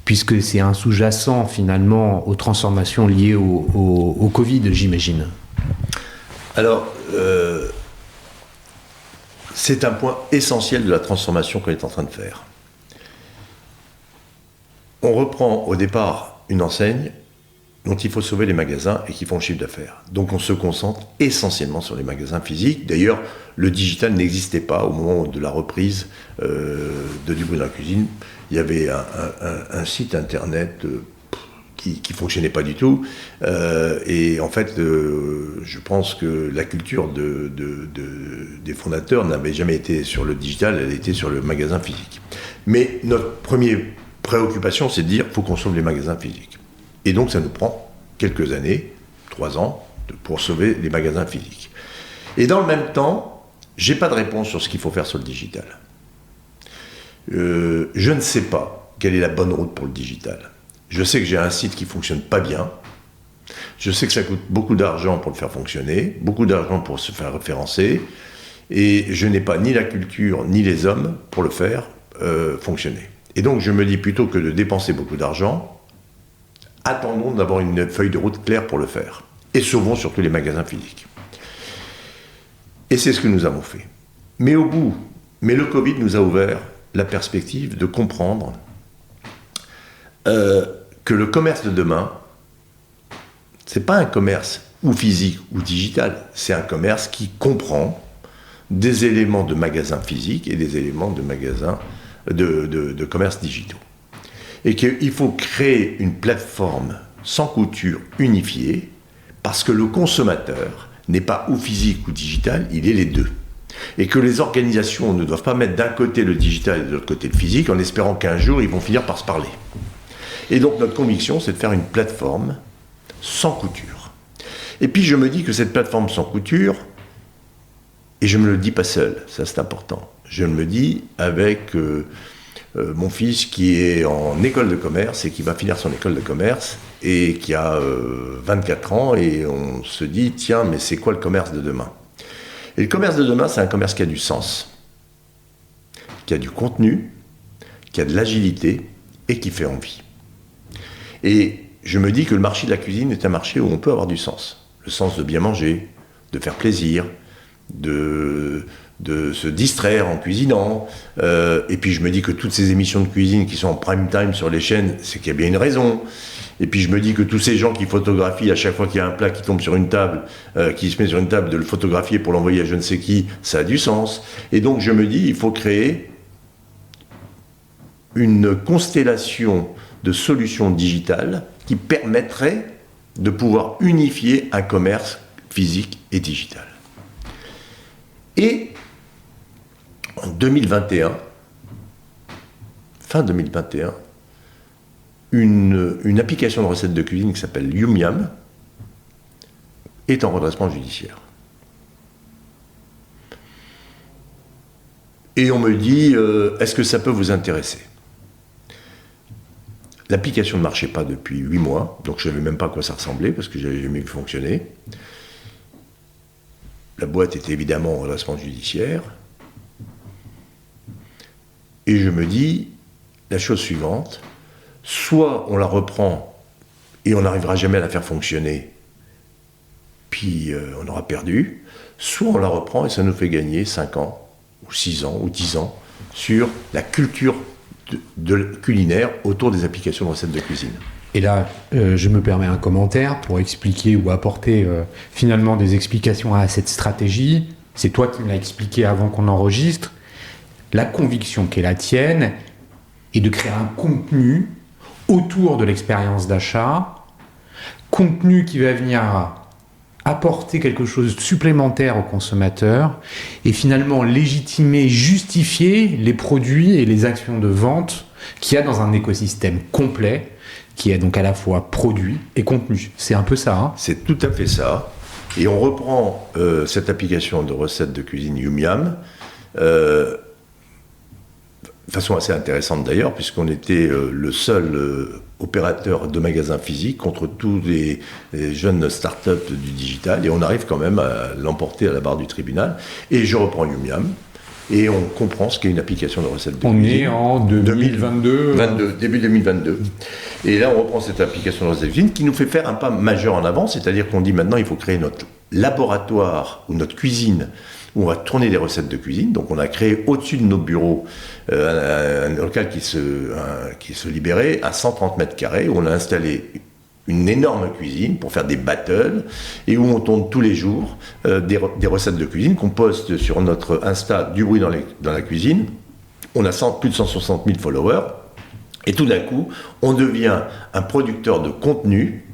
puisque c'est un sous-jacent finalement aux transformations liées au Covid, j'imagine. Alors, c'est un point essentiel de la transformation qu'on est en train de faire. On reprend au départ une enseigne dont il faut sauver les magasins et qui font le chiffre d'affaires. Donc on se concentre essentiellement sur les magasins physiques. D'ailleurs, le digital n'existait pas au moment de la reprise de du bruit dans la cuisine. Il y avait un site internet qui fonctionnait pas du tout. Et en fait, je pense que la culture des fondateurs n'avait jamais été sur le digital, elle était sur le magasin physique. Mais notre première préoccupation, c'est de dire qu'il faut qu'on sauve les magasins physiques. Et donc, ça nous prend quelques années, 3 ans, pour sauver les magasins physiques. Et dans le même temps, j'ai pas de réponse sur ce qu'il faut faire sur le digital. Je ne sais pas quelle est la bonne route pour le digital. Je sais que j'ai un site qui fonctionne pas bien. Je sais que ça coûte beaucoup d'argent pour le faire fonctionner, beaucoup d'argent pour se faire référencer. Et je n'ai pas ni la culture, ni les hommes pour le faire fonctionner. Et donc, je me dis, plutôt que de dépenser beaucoup d'argent, attendons d'avoir une feuille de route claire pour le faire. Et sauvons surtout les magasins physiques. Et c'est ce que nous avons fait. Mais le Covid nous a ouvert la perspective de comprendre que le commerce de demain, c'est pas un commerce ou physique ou digital, c'est un commerce qui comprend des éléments de magasins physiques et des éléments de magasins de commerce digitaux. Et qu'il faut créer une plateforme sans couture unifiée, parce que le consommateur n'est pas ou physique ou digital, il est les deux. Et que les organisations ne doivent pas mettre d'un côté le digital et de l'autre côté le physique, en espérant qu'un jour, ils vont finir par se parler. Et donc notre conviction, c'est de faire une plateforme sans couture. Et puis je me dis que cette plateforme sans couture, et je ne me le dis pas seul, ça c'est important, je me le dis avec mon fils qui est en école de commerce et qui va finir son école de commerce et qui a 24 ans, et on se dit, tiens, mais c'est quoi le commerce de demain ? Et le commerce de demain, c'est un commerce qui a du sens, qui a du contenu, qui a de l'agilité et qui fait envie. Et je me dis que le marché de la cuisine est un marché où on peut avoir du sens. Le sens de bien manger, de faire plaisir, de se distraire en cuisinant. Et puis je me dis que toutes ces émissions de cuisine qui sont en prime time sur les chaînes, c'est qu'il y a bien une raison. Et puis je me dis que tous ces gens qui photographient à chaque fois qu'il y a un plat qui tombe sur une table, qui se met sur une table, de le photographier pour l'envoyer à je ne sais qui, ça a du sens. Et donc je me dis, il faut créer une constellation de solutions digitales qui permettrait de pouvoir unifier un commerce physique et digital. Et en 2021, fin 2021, une application de recette de cuisine qui s'appelle Yumiam est en redressement judiciaire. Et on me dit, est-ce que ça peut vous intéresser ? L'application ne marchait pas depuis 8 mois, donc je ne savais même pas à quoi ça ressemblait, parce que je n'avais jamais vu fonctionner. La boîte était évidemment en redressement judiciaire. Et je me dis la chose suivante, soit on la reprend et on n'arrivera jamais à la faire fonctionner, puis on aura perdu, soit on la reprend et ça nous fait gagner 5 ans, ou 6 ans, ou 10 ans, sur la culture culinaire autour des applications de recettes de cuisine. Et là, je me permets un commentaire pour expliquer ou apporter finalement des explications à cette stratégie. C'est toi qui me l'as expliqué avant qu'on enregistre. La conviction qui est la tienne est de créer un contenu autour de l'expérience d'achat, contenu qui va venir apporter quelque chose de supplémentaire au consommateur et finalement légitimer, justifier les produits et les actions de vente qu'il y a dans un écosystème complet qui est donc à la fois produit et contenu. C'est un peu ça, hein ? C'est tout à fait ça. Et on reprend cette application de recettes de cuisine Yumiam, de façon assez intéressante d'ailleurs, puisqu'on était le seul opérateur de magasins physiques contre tous les jeunes startups du digital, et on arrive quand même à l'emporter à la barre du tribunal. Et je reprends Yumiam, et on comprend ce qu'est une application de recettes de cuisine. On est en 2022. Début 2022. Et là, on reprend cette application de recettes de cuisine qui nous fait faire un pas majeur en avant, c'est-à-dire qu'on dit maintenant, il faut créer notre laboratoire ou notre cuisine où on va tourner des recettes de cuisine. Donc on a créé au-dessus de nos bureaux un local qui se libérait à 130 mètres carrés, où on a installé une énorme cuisine pour faire des battles et où on tourne tous les jours des recettes de cuisine qu'on poste sur notre Insta du bruit dans la cuisine. On a plus de 160 000 followers et tout d'un coup on devient un producteur de contenu,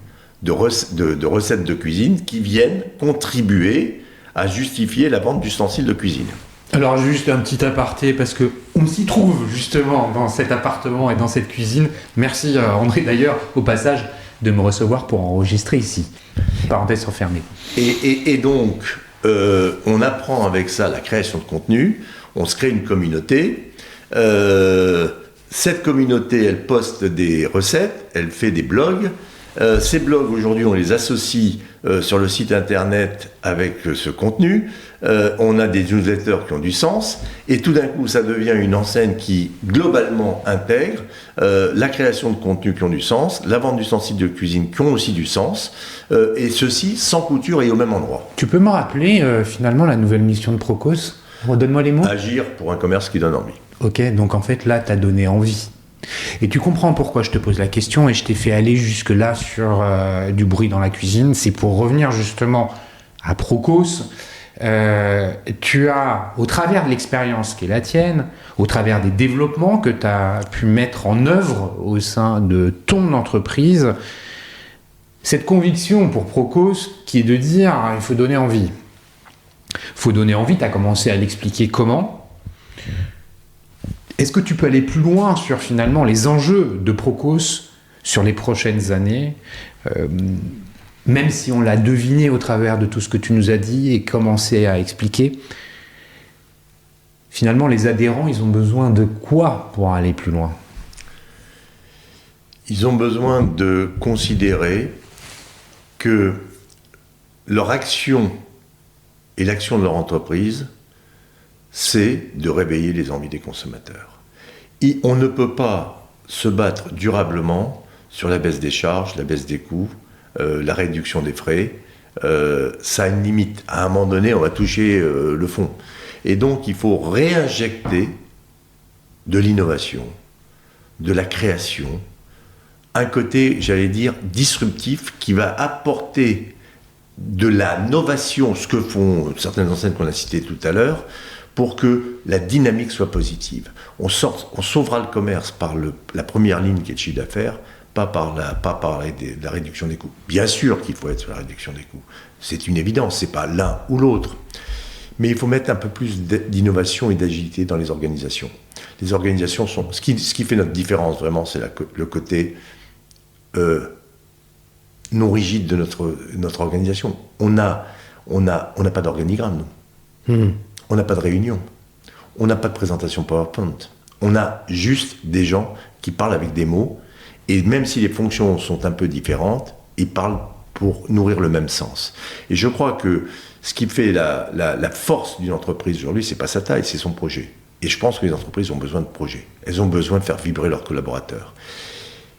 de recettes de cuisine qui viennent contribuer à justifier la vente d'ustensiles de cuisine. Alors juste un petit aparté, parce qu'on s'y trouve justement dans cet appartement et dans cette cuisine. Merci André d'ailleurs, au passage, de me recevoir pour enregistrer ici. Parenthèse refermée. Et donc, on apprend avec ça la création de contenu, on se crée une communauté. Cette communauté, elle poste des recettes, elle fait des blogs. Ces blogs, aujourd'hui, on les associe sur le site internet avec ce contenu. On a des newsletters qui ont du sens. Et tout d'un coup, ça devient une enseigne qui, globalement, intègre la création de contenus qui ont du sens, la vente d'ustensiles de cuisine qui ont aussi du sens, et ceci sans couture et au même endroit. Tu peux me rappeler, finalement, la nouvelle mission de Procos ? Redonne-moi les mots. Agir pour un commerce qui donne envie. Ok, donc en fait, là, tu as donné envie. Et tu comprends pourquoi je te pose la question et je t'ai fait aller jusque-là sur du bruit dans la cuisine. C'est pour revenir justement à Procos. Tu as, au travers de l'expérience qui est la tienne, au travers des développements que tu as pu mettre en œuvre au sein de ton entreprise, cette conviction pour Procos qui est de dire il faut donner envie. Il faut donner envie, tu as commencé à l'expliquer comment. Est-ce que tu peux aller plus loin sur finalement les enjeux de Procos sur les prochaines années, même si on l'a deviné au travers de tout ce que tu nous as dit et commencé à expliquer, finalement les adhérents, ils ont besoin de quoi pour aller plus loin ? Ils ont besoin de considérer que leur action et l'action de leur entreprise, c'est de réveiller les envies des consommateurs. Et on ne peut pas se battre durablement sur la baisse des charges, la baisse des coûts, la réduction des frais. Ça a une limite. À un moment donné, on va toucher le fond. Et donc, il faut réinjecter de l'innovation, de la création, un côté, j'allais dire, disruptif qui va apporter de la novation, ce que font certaines enseignes qu'on a citées tout à l'heure, pour que la dynamique soit positive. On sauvera le commerce par la première ligne qui est le chiffre d'affaires, pas par la réduction des coûts. Bien sûr qu'il faut être sur la réduction des coûts. C'est une évidence, c'est pas l'un ou l'autre. Mais il faut mettre un peu plus d'innovation et d'agilité dans les organisations. Les organisations sont... Ce qui fait notre différence, vraiment, c'est le côté non rigide de notre organisation. On n'a pas d'organigramme, nous. On n'a pas de réunion. On n'a pas de présentation PowerPoint. On a juste des gens qui parlent avec des mots, et même si les fonctions sont un peu différentes, ils parlent pour nourrir le même sens. Et je crois que ce qui fait la force d'une entreprise aujourd'hui, c'est pas sa taille, c'est son projet. Et je pense que les entreprises ont besoin de projets. Elles ont besoin de faire vibrer leurs collaborateurs.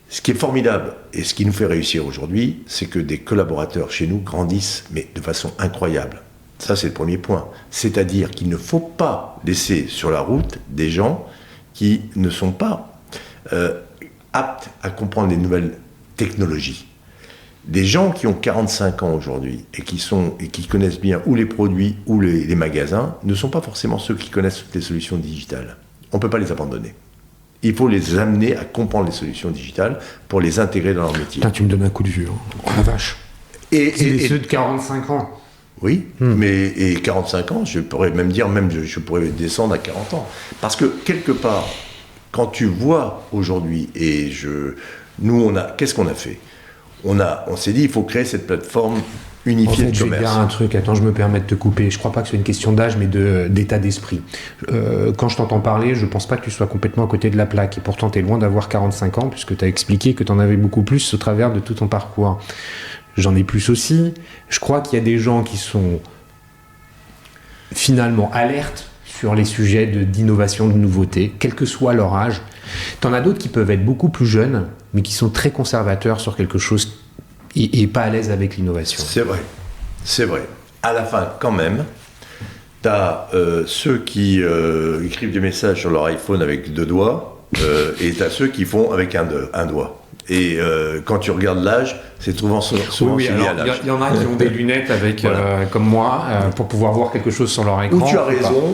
Ce qui est formidable et ce qui nous fait réussir aujourd'hui, c'est que des collaborateurs chez nous grandissent, mais de façon incroyable. Ça, c'est le premier point. C'est-à-dire qu'il ne faut pas laisser sur la route des gens qui ne sont pas aptes à comprendre les nouvelles technologies. Des gens qui ont 45 ans aujourd'hui et qui connaissent bien ou les produits ou les magasins ne sont pas forcément ceux qui connaissent toutes les solutions digitales. On ne peut pas les abandonner. Il faut les amener à comprendre les solutions digitales pour les intégrer dans leur métier. Putain, tu me donnes un coup de vieux. Oh la vache. Et ceux de 45 ans. Oui, mais 45 ans, je pourrais même dire, je pourrais descendre à 40 ans. Parce que quelque part, quand tu vois aujourd'hui, qu'est-ce qu'on a fait ? On s'est dit, il faut créer cette plateforme unifiée de commerce. Je vais dire un truc, attends, je me permets de te couper. Je crois pas que ce soit une question d'âge, mais d'état d'esprit. Quand je t'entends parler, je pense pas que tu sois complètement à côté de la plaque. Et pourtant, tu es loin d'avoir 45 ans, puisque tu as expliqué que tu en avais beaucoup plus au travers de tout ton parcours. J'en ai plus aussi. Je crois qu'il y a des gens qui sont finalement alertes sur les sujets d'innovation, de nouveauté, quel que soit leur âge. T'en as d'autres qui peuvent être beaucoup plus jeunes, mais qui sont très conservateurs sur quelque chose et pas à l'aise avec l'innovation. C'est vrai. À la fin, quand même, t'as ceux qui écrivent des messages sur leur iPhone avec 2 doigts, et t'as ceux qui font avec un doigt. Et quand tu regardes l'âge, c'est souvent oui, lié à l'âge. Il y en a qui ont des lunettes avec, comme moi, pour pouvoir voir quelque chose sur leur écran.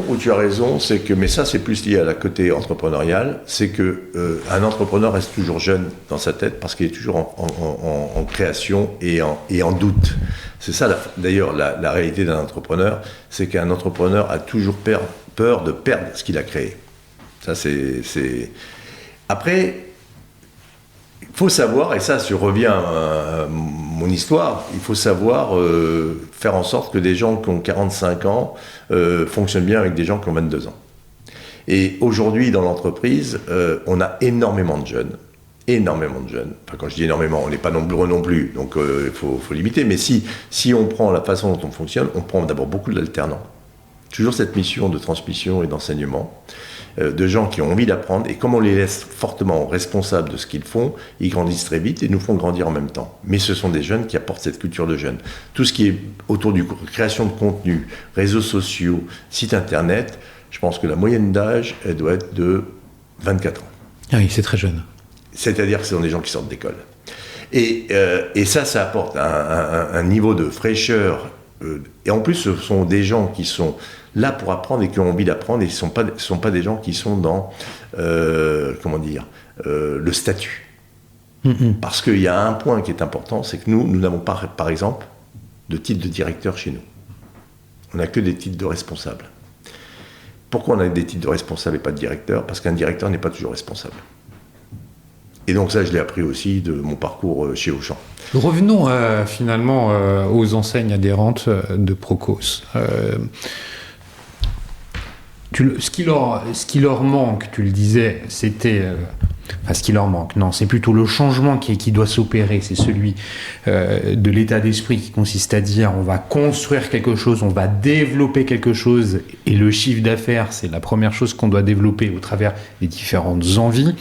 Où tu as raison, c'est que, mais ça c'est plus lié à la côté entrepreneurial, c'est que un entrepreneur reste toujours jeune dans sa tête parce qu'il est toujours en création et en doute. C'est ça d'ailleurs la réalité d'un entrepreneur, c'est qu'un entrepreneur a toujours peur de perdre ce qu'il a créé. Ça c'est... Après... Il faut savoir, et ça je reviens à mon histoire, il faut savoir faire en sorte que des gens qui ont 45 ans fonctionnent bien avec des gens qui ont 22 ans. Et aujourd'hui dans l'entreprise, on a énormément de jeunes. Enfin quand je dis énormément, on n'est pas nombreux non plus, donc il faut limiter. Mais si on prend la façon dont on fonctionne, on prend d'abord beaucoup d'alternants. Toujours cette mission de transmission et d'enseignement. De gens qui ont envie d'apprendre, et comme on les laisse fortement responsables de ce qu'ils font, ils grandissent très vite et nous font grandir en même temps. Mais ce sont des jeunes qui apportent cette culture de jeunes. Tout ce qui est autour de création de contenu, réseaux sociaux, sites internet, je pense que la moyenne d'âge, elle doit être de 24 ans. Oui, c'est très jeune. C'est-à-dire que ce sont des gens qui sortent d'école. Et ça apporte un niveau de fraîcheur. Et en plus, ce sont des gens qui sont là pour apprendre et qui ont envie d'apprendre. Et ce ne sont pas des gens qui sont dans, le statut. Parce qu'il y a un point qui est important, c'est que nous n'avons pas, par exemple, de titre de directeur chez nous. On n'a que des titres de responsable. Pourquoi on a des titres de responsable et pas de directeur ? Parce qu'un directeur n'est pas toujours responsable. Et donc ça, je l'ai appris aussi de mon parcours chez Auchan. Revenons finalement aux enseignes adhérentes de Procos. Ce qui leur manque, tu le disais, c'était... ce qui leur manque, non, c'est plutôt le changement qui doit s'opérer, c'est celui de l'état d'esprit qui consiste à dire on va construire quelque chose, on va développer quelque chose, et le chiffre d'affaires, c'est la première chose qu'on doit développer au travers des différentes envies.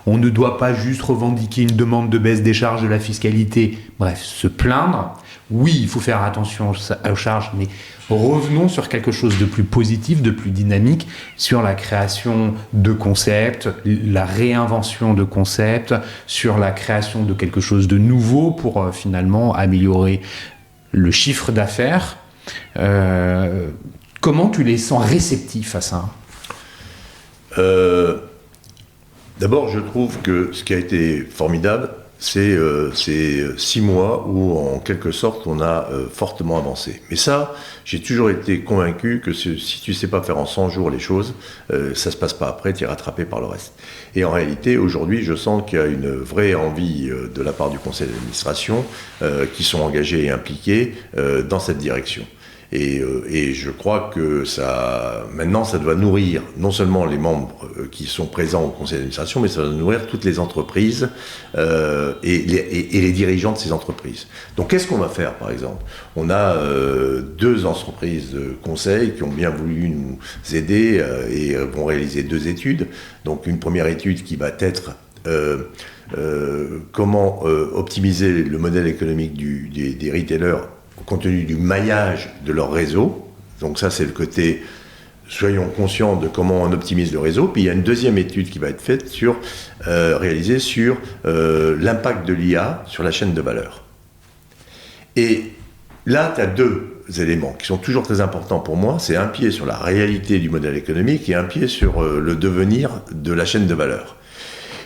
On ne doit pas juste revendiquer une demande de baisse des charges de la fiscalité, bref, se plaindre. Oui, il faut faire attention aux charges, mais revenons sur quelque chose de plus positif, de plus dynamique, sur la création de concepts, la réinvention de concepts, sur la création de quelque chose de nouveau pour finalement améliorer le chiffre d'affaires. Comment tu les sens réceptifs à ça ? D'abord, je trouve que ce qui a été formidable, c'est 6 mois où, en quelque sorte, on a fortement avancé. Mais ça, j'ai toujours été convaincu que si tu ne sais pas faire en 100 jours les choses, ça ne se passe pas après, tu es rattrapé par le reste. Et en réalité, aujourd'hui, je sens qu'il y a une vraie envie de la part du conseil d'administration qui sont engagés et impliqués dans cette direction. Et je crois que maintenant, ça doit nourrir non seulement les membres qui sont présents au conseil d'administration, mais ça doit nourrir toutes les entreprises et les dirigeants de ces entreprises. Donc, qu'est-ce qu'on va faire, par exemple ? On a 2 entreprises de conseil qui ont bien voulu nous aider et vont réaliser 2 études. Donc, une première étude qui va être comment optimiser le modèle économique des retailers compte tenu du maillage de leur réseau. Donc ça, c'est le côté, soyons conscients de comment on optimise le réseau. Puis il y a une deuxième étude qui va être faite réalisée sur l'impact de l'IA sur la chaîne de valeur. Et là, tu as 2 éléments qui sont toujours très importants pour moi. C'est un pied sur la réalité du modèle économique et un pied sur le devenir de la chaîne de valeur.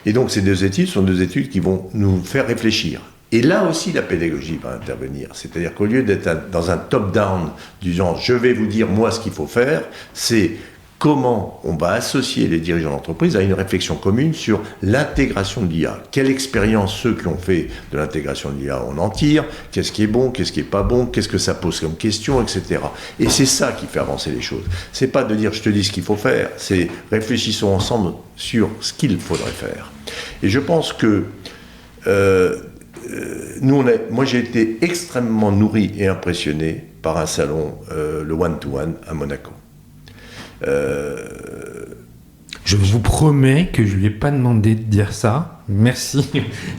Et donc ces 2 études sont 2 études qui vont nous faire réfléchir. Et là aussi, la pédagogie va intervenir. C'est-à-dire qu'au lieu d'être dans un top-down du genre « je vais vous dire moi ce qu'il faut faire », c'est comment on va associer les dirigeants d'entreprise à une réflexion commune sur l'intégration de l'IA. Quelle expérience ceux qui ont fait de l'intégration de l'IA en tirent ? Qu'est-ce qui est bon ? Qu'est-ce qui n'est pas bon ? Qu'est-ce que ça pose comme question ? Etc. Et c'est ça qui fait avancer les choses. C'est pas de dire « je te dis ce qu'il faut faire », c'est « réfléchissons ensemble sur ce qu'il faudrait faire ». Et je pense que... moi, j'ai été extrêmement nourri et impressionné par un salon, le One-to-One à Monaco. Je vous promets que je ne lui ai pas demandé de dire ça. Merci,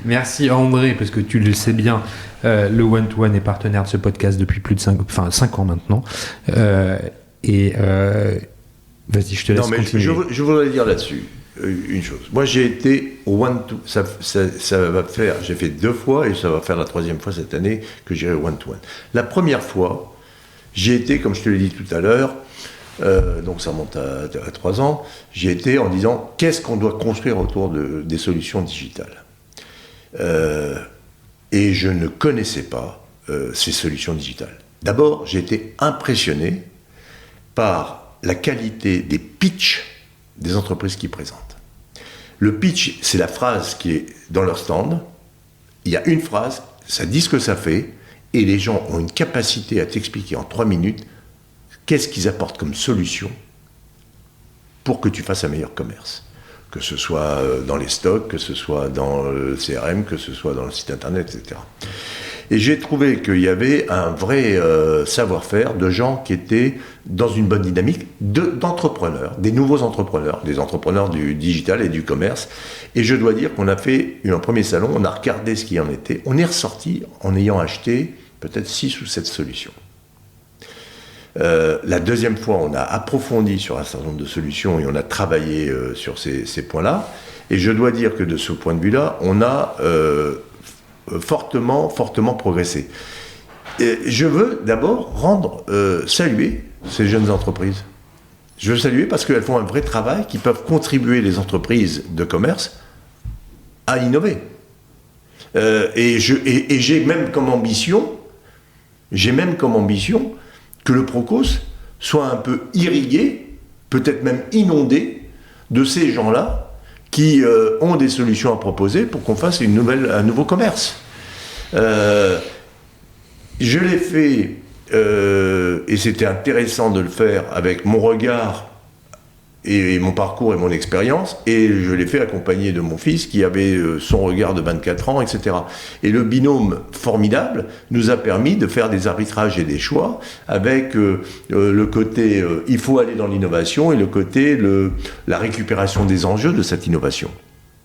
merci André, parce que tu le sais bien, le One-to-One est partenaire de ce podcast depuis plus de 5 ans maintenant. Vas-y, je te laisse continuer. Je voudrais dire là-dessus une chose. Moi, j'ai été au One-to-One. J'ai fait 2 fois et ça va faire la 3e fois cette année que j'irai au One-to-One. La première fois, j'ai été, comme je te l'ai dit tout à l'heure, donc ça remonte à 3 ans, j'y étais en disant qu'est-ce qu'on doit construire autour des solutions digitales. Et je ne connaissais pas ces solutions digitales. D'abord, j'ai été impressionné par la qualité des pitchs des entreprises qui présentent. Le pitch, c'est la phrase qui est dans leur stand. Il y a une phrase, ça dit ce que ça fait, et les gens ont une capacité à t'expliquer en 3 minutes qu'est-ce qu'ils apportent comme solution pour que tu fasses un meilleur commerce. Que ce soit dans les stocks, que ce soit dans le CRM, que ce soit dans le site internet, etc. Et j'ai trouvé qu'il y avait un vrai savoir-faire de gens qui étaient dans une bonne dynamique d'entrepreneurs, des nouveaux entrepreneurs, des entrepreneurs du digital et du commerce. Et je dois dire qu'on a fait un premier salon, on a regardé ce qu'il y en était, on est ressorti en ayant acheté peut-être 6 ou 7 solutions. La deuxième fois, on a approfondi sur un certain nombre de solutions et on a travaillé sur ces points-là. Et je dois dire que de ce point de vue-là, on a fortement progressé. Et je veux d'abord saluer ces jeunes entreprises. Je veux saluer parce qu'elles font un vrai travail qui peuvent contribuer les entreprises de commerce à innover. Et j'ai même comme ambition que le Procos soit un peu irrigué, peut-être même inondé, de ces gens-là qui ont des solutions à proposer pour qu'on fasse un nouveau commerce. Je l'ai fait, et c'était intéressant de le faire avec mon regard et mon parcours et mon expérience, et je l'ai fait accompagné de mon fils qui avait son regard de 24 ans, etc. Et le binôme formidable nous a permis de faire des arbitrages et des choix avec le côté il faut aller dans l'innovation et le côté la récupération des enjeux de cette innovation.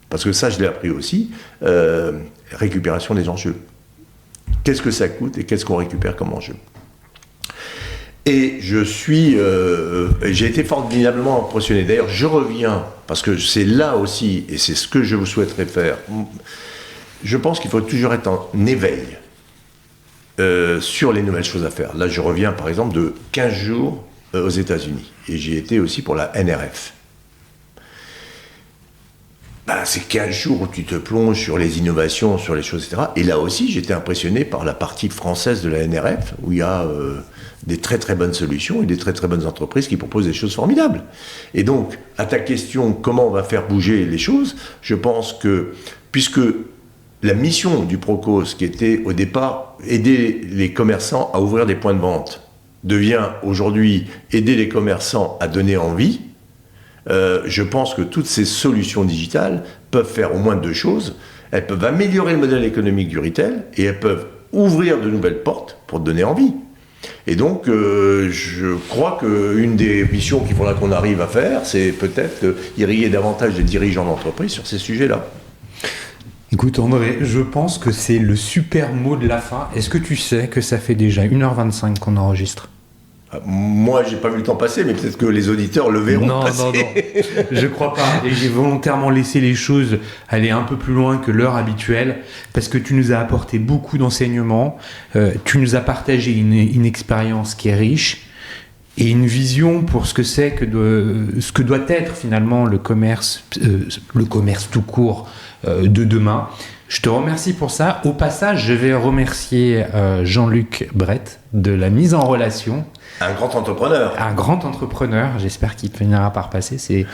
Parce que ça, je l'ai appris aussi, récupération des enjeux. Qu'est-ce que ça coûte et qu'est-ce qu'on récupère comme enjeu ? Et j'ai été formidablement impressionné. D'ailleurs, je reviens, parce que c'est là aussi, et c'est ce que je vous souhaiterais faire, je pense qu'il faut toujours être en éveil sur les nouvelles choses à faire. Là, je reviens, par exemple, de 15 jours aux États-Unis. Et j'y étais aussi pour la NRF. C'est 15 jours où tu te plonges sur les innovations, sur les choses, etc. Et là aussi, j'étais impressionné par la partie française de la NRF, où il y a des très très bonnes solutions et des très très bonnes entreprises qui proposent des choses formidables. Et donc, à ta question, comment on va faire bouger les choses, je pense que, puisque la mission du Procos, qui était au départ aider les commerçants à ouvrir des points de vente, devient aujourd'hui aider les commerçants à donner envie, je pense que toutes ces solutions digitales peuvent faire au moins deux choses. Elles peuvent améliorer le modèle économique du retail et elles peuvent ouvrir de nouvelles portes pour donner envie. Et donc, je crois qu'une des missions qu'il faudra qu'on arrive à faire, c'est peut-être irriguer davantage les dirigeants d'entreprise sur ces sujets-là. Écoute André, je pense que c'est le super mot de la fin. Est-ce que tu sais que ça fait déjà 1h25 qu'on enregistre ? Moi, j'ai pas vu le temps passer, mais peut-être que les auditeurs le verront passer. Non, je crois pas. Et j'ai volontairement laissé les choses aller un peu plus loin que l'heure habituelle, parce que tu nous as apporté beaucoup d'enseignements, tu nous as partagé une expérience qui est riche, et une vision pour ce que c'est ce que doit être finalement le commerce tout court de demain. Je te remercie pour ça. Au passage, je vais remercier Jean-Luc Brett de la mise en relation. Un grand entrepreneur. Un grand entrepreneur, j'espère qu'il finira par passer. C'est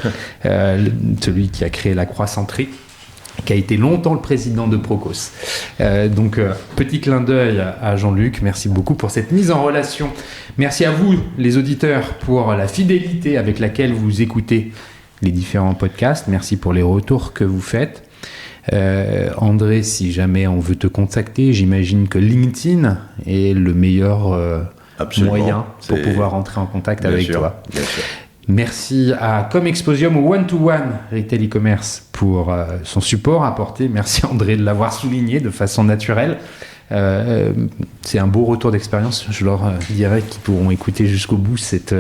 celui qui a créé la Croissanterie, qui a été longtemps le président de Procos. Donc, petit clin d'œil à Jean-Luc. Merci beaucoup pour cette mise en relation. Merci à vous, les auditeurs, pour la fidélité avec laquelle vous écoutez les différents podcasts. Merci pour les retours que vous faites. André, si jamais on veut te contacter, j'imagine que LinkedIn est le meilleur moyen pour pouvoir entrer en contact avec toi. Bien sûr. Merci à Comexposium ou One-to-One Retail e-commerce pour son support apporté. Merci André de l'avoir souligné de façon naturelle. C'est un beau retour d'expérience. Je leur dirais qu'ils pourront écouter jusqu'au bout cet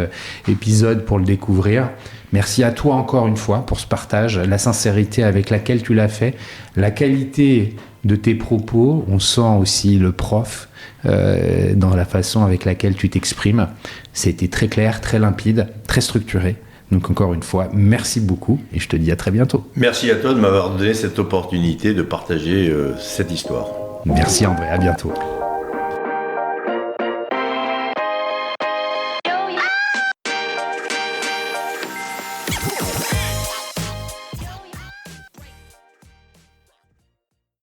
épisode pour le découvrir. Merci à toi encore une fois pour ce partage, la sincérité avec laquelle tu l'as fait, la qualité de tes propos. On sent aussi le prof dans la façon avec laquelle tu t'exprimes. C'était très clair, très limpide, très structuré. Donc encore une fois, merci beaucoup et je te dis à très bientôt. Merci à toi de m'avoir donné cette opportunité de partager cette histoire. Merci André, à bientôt.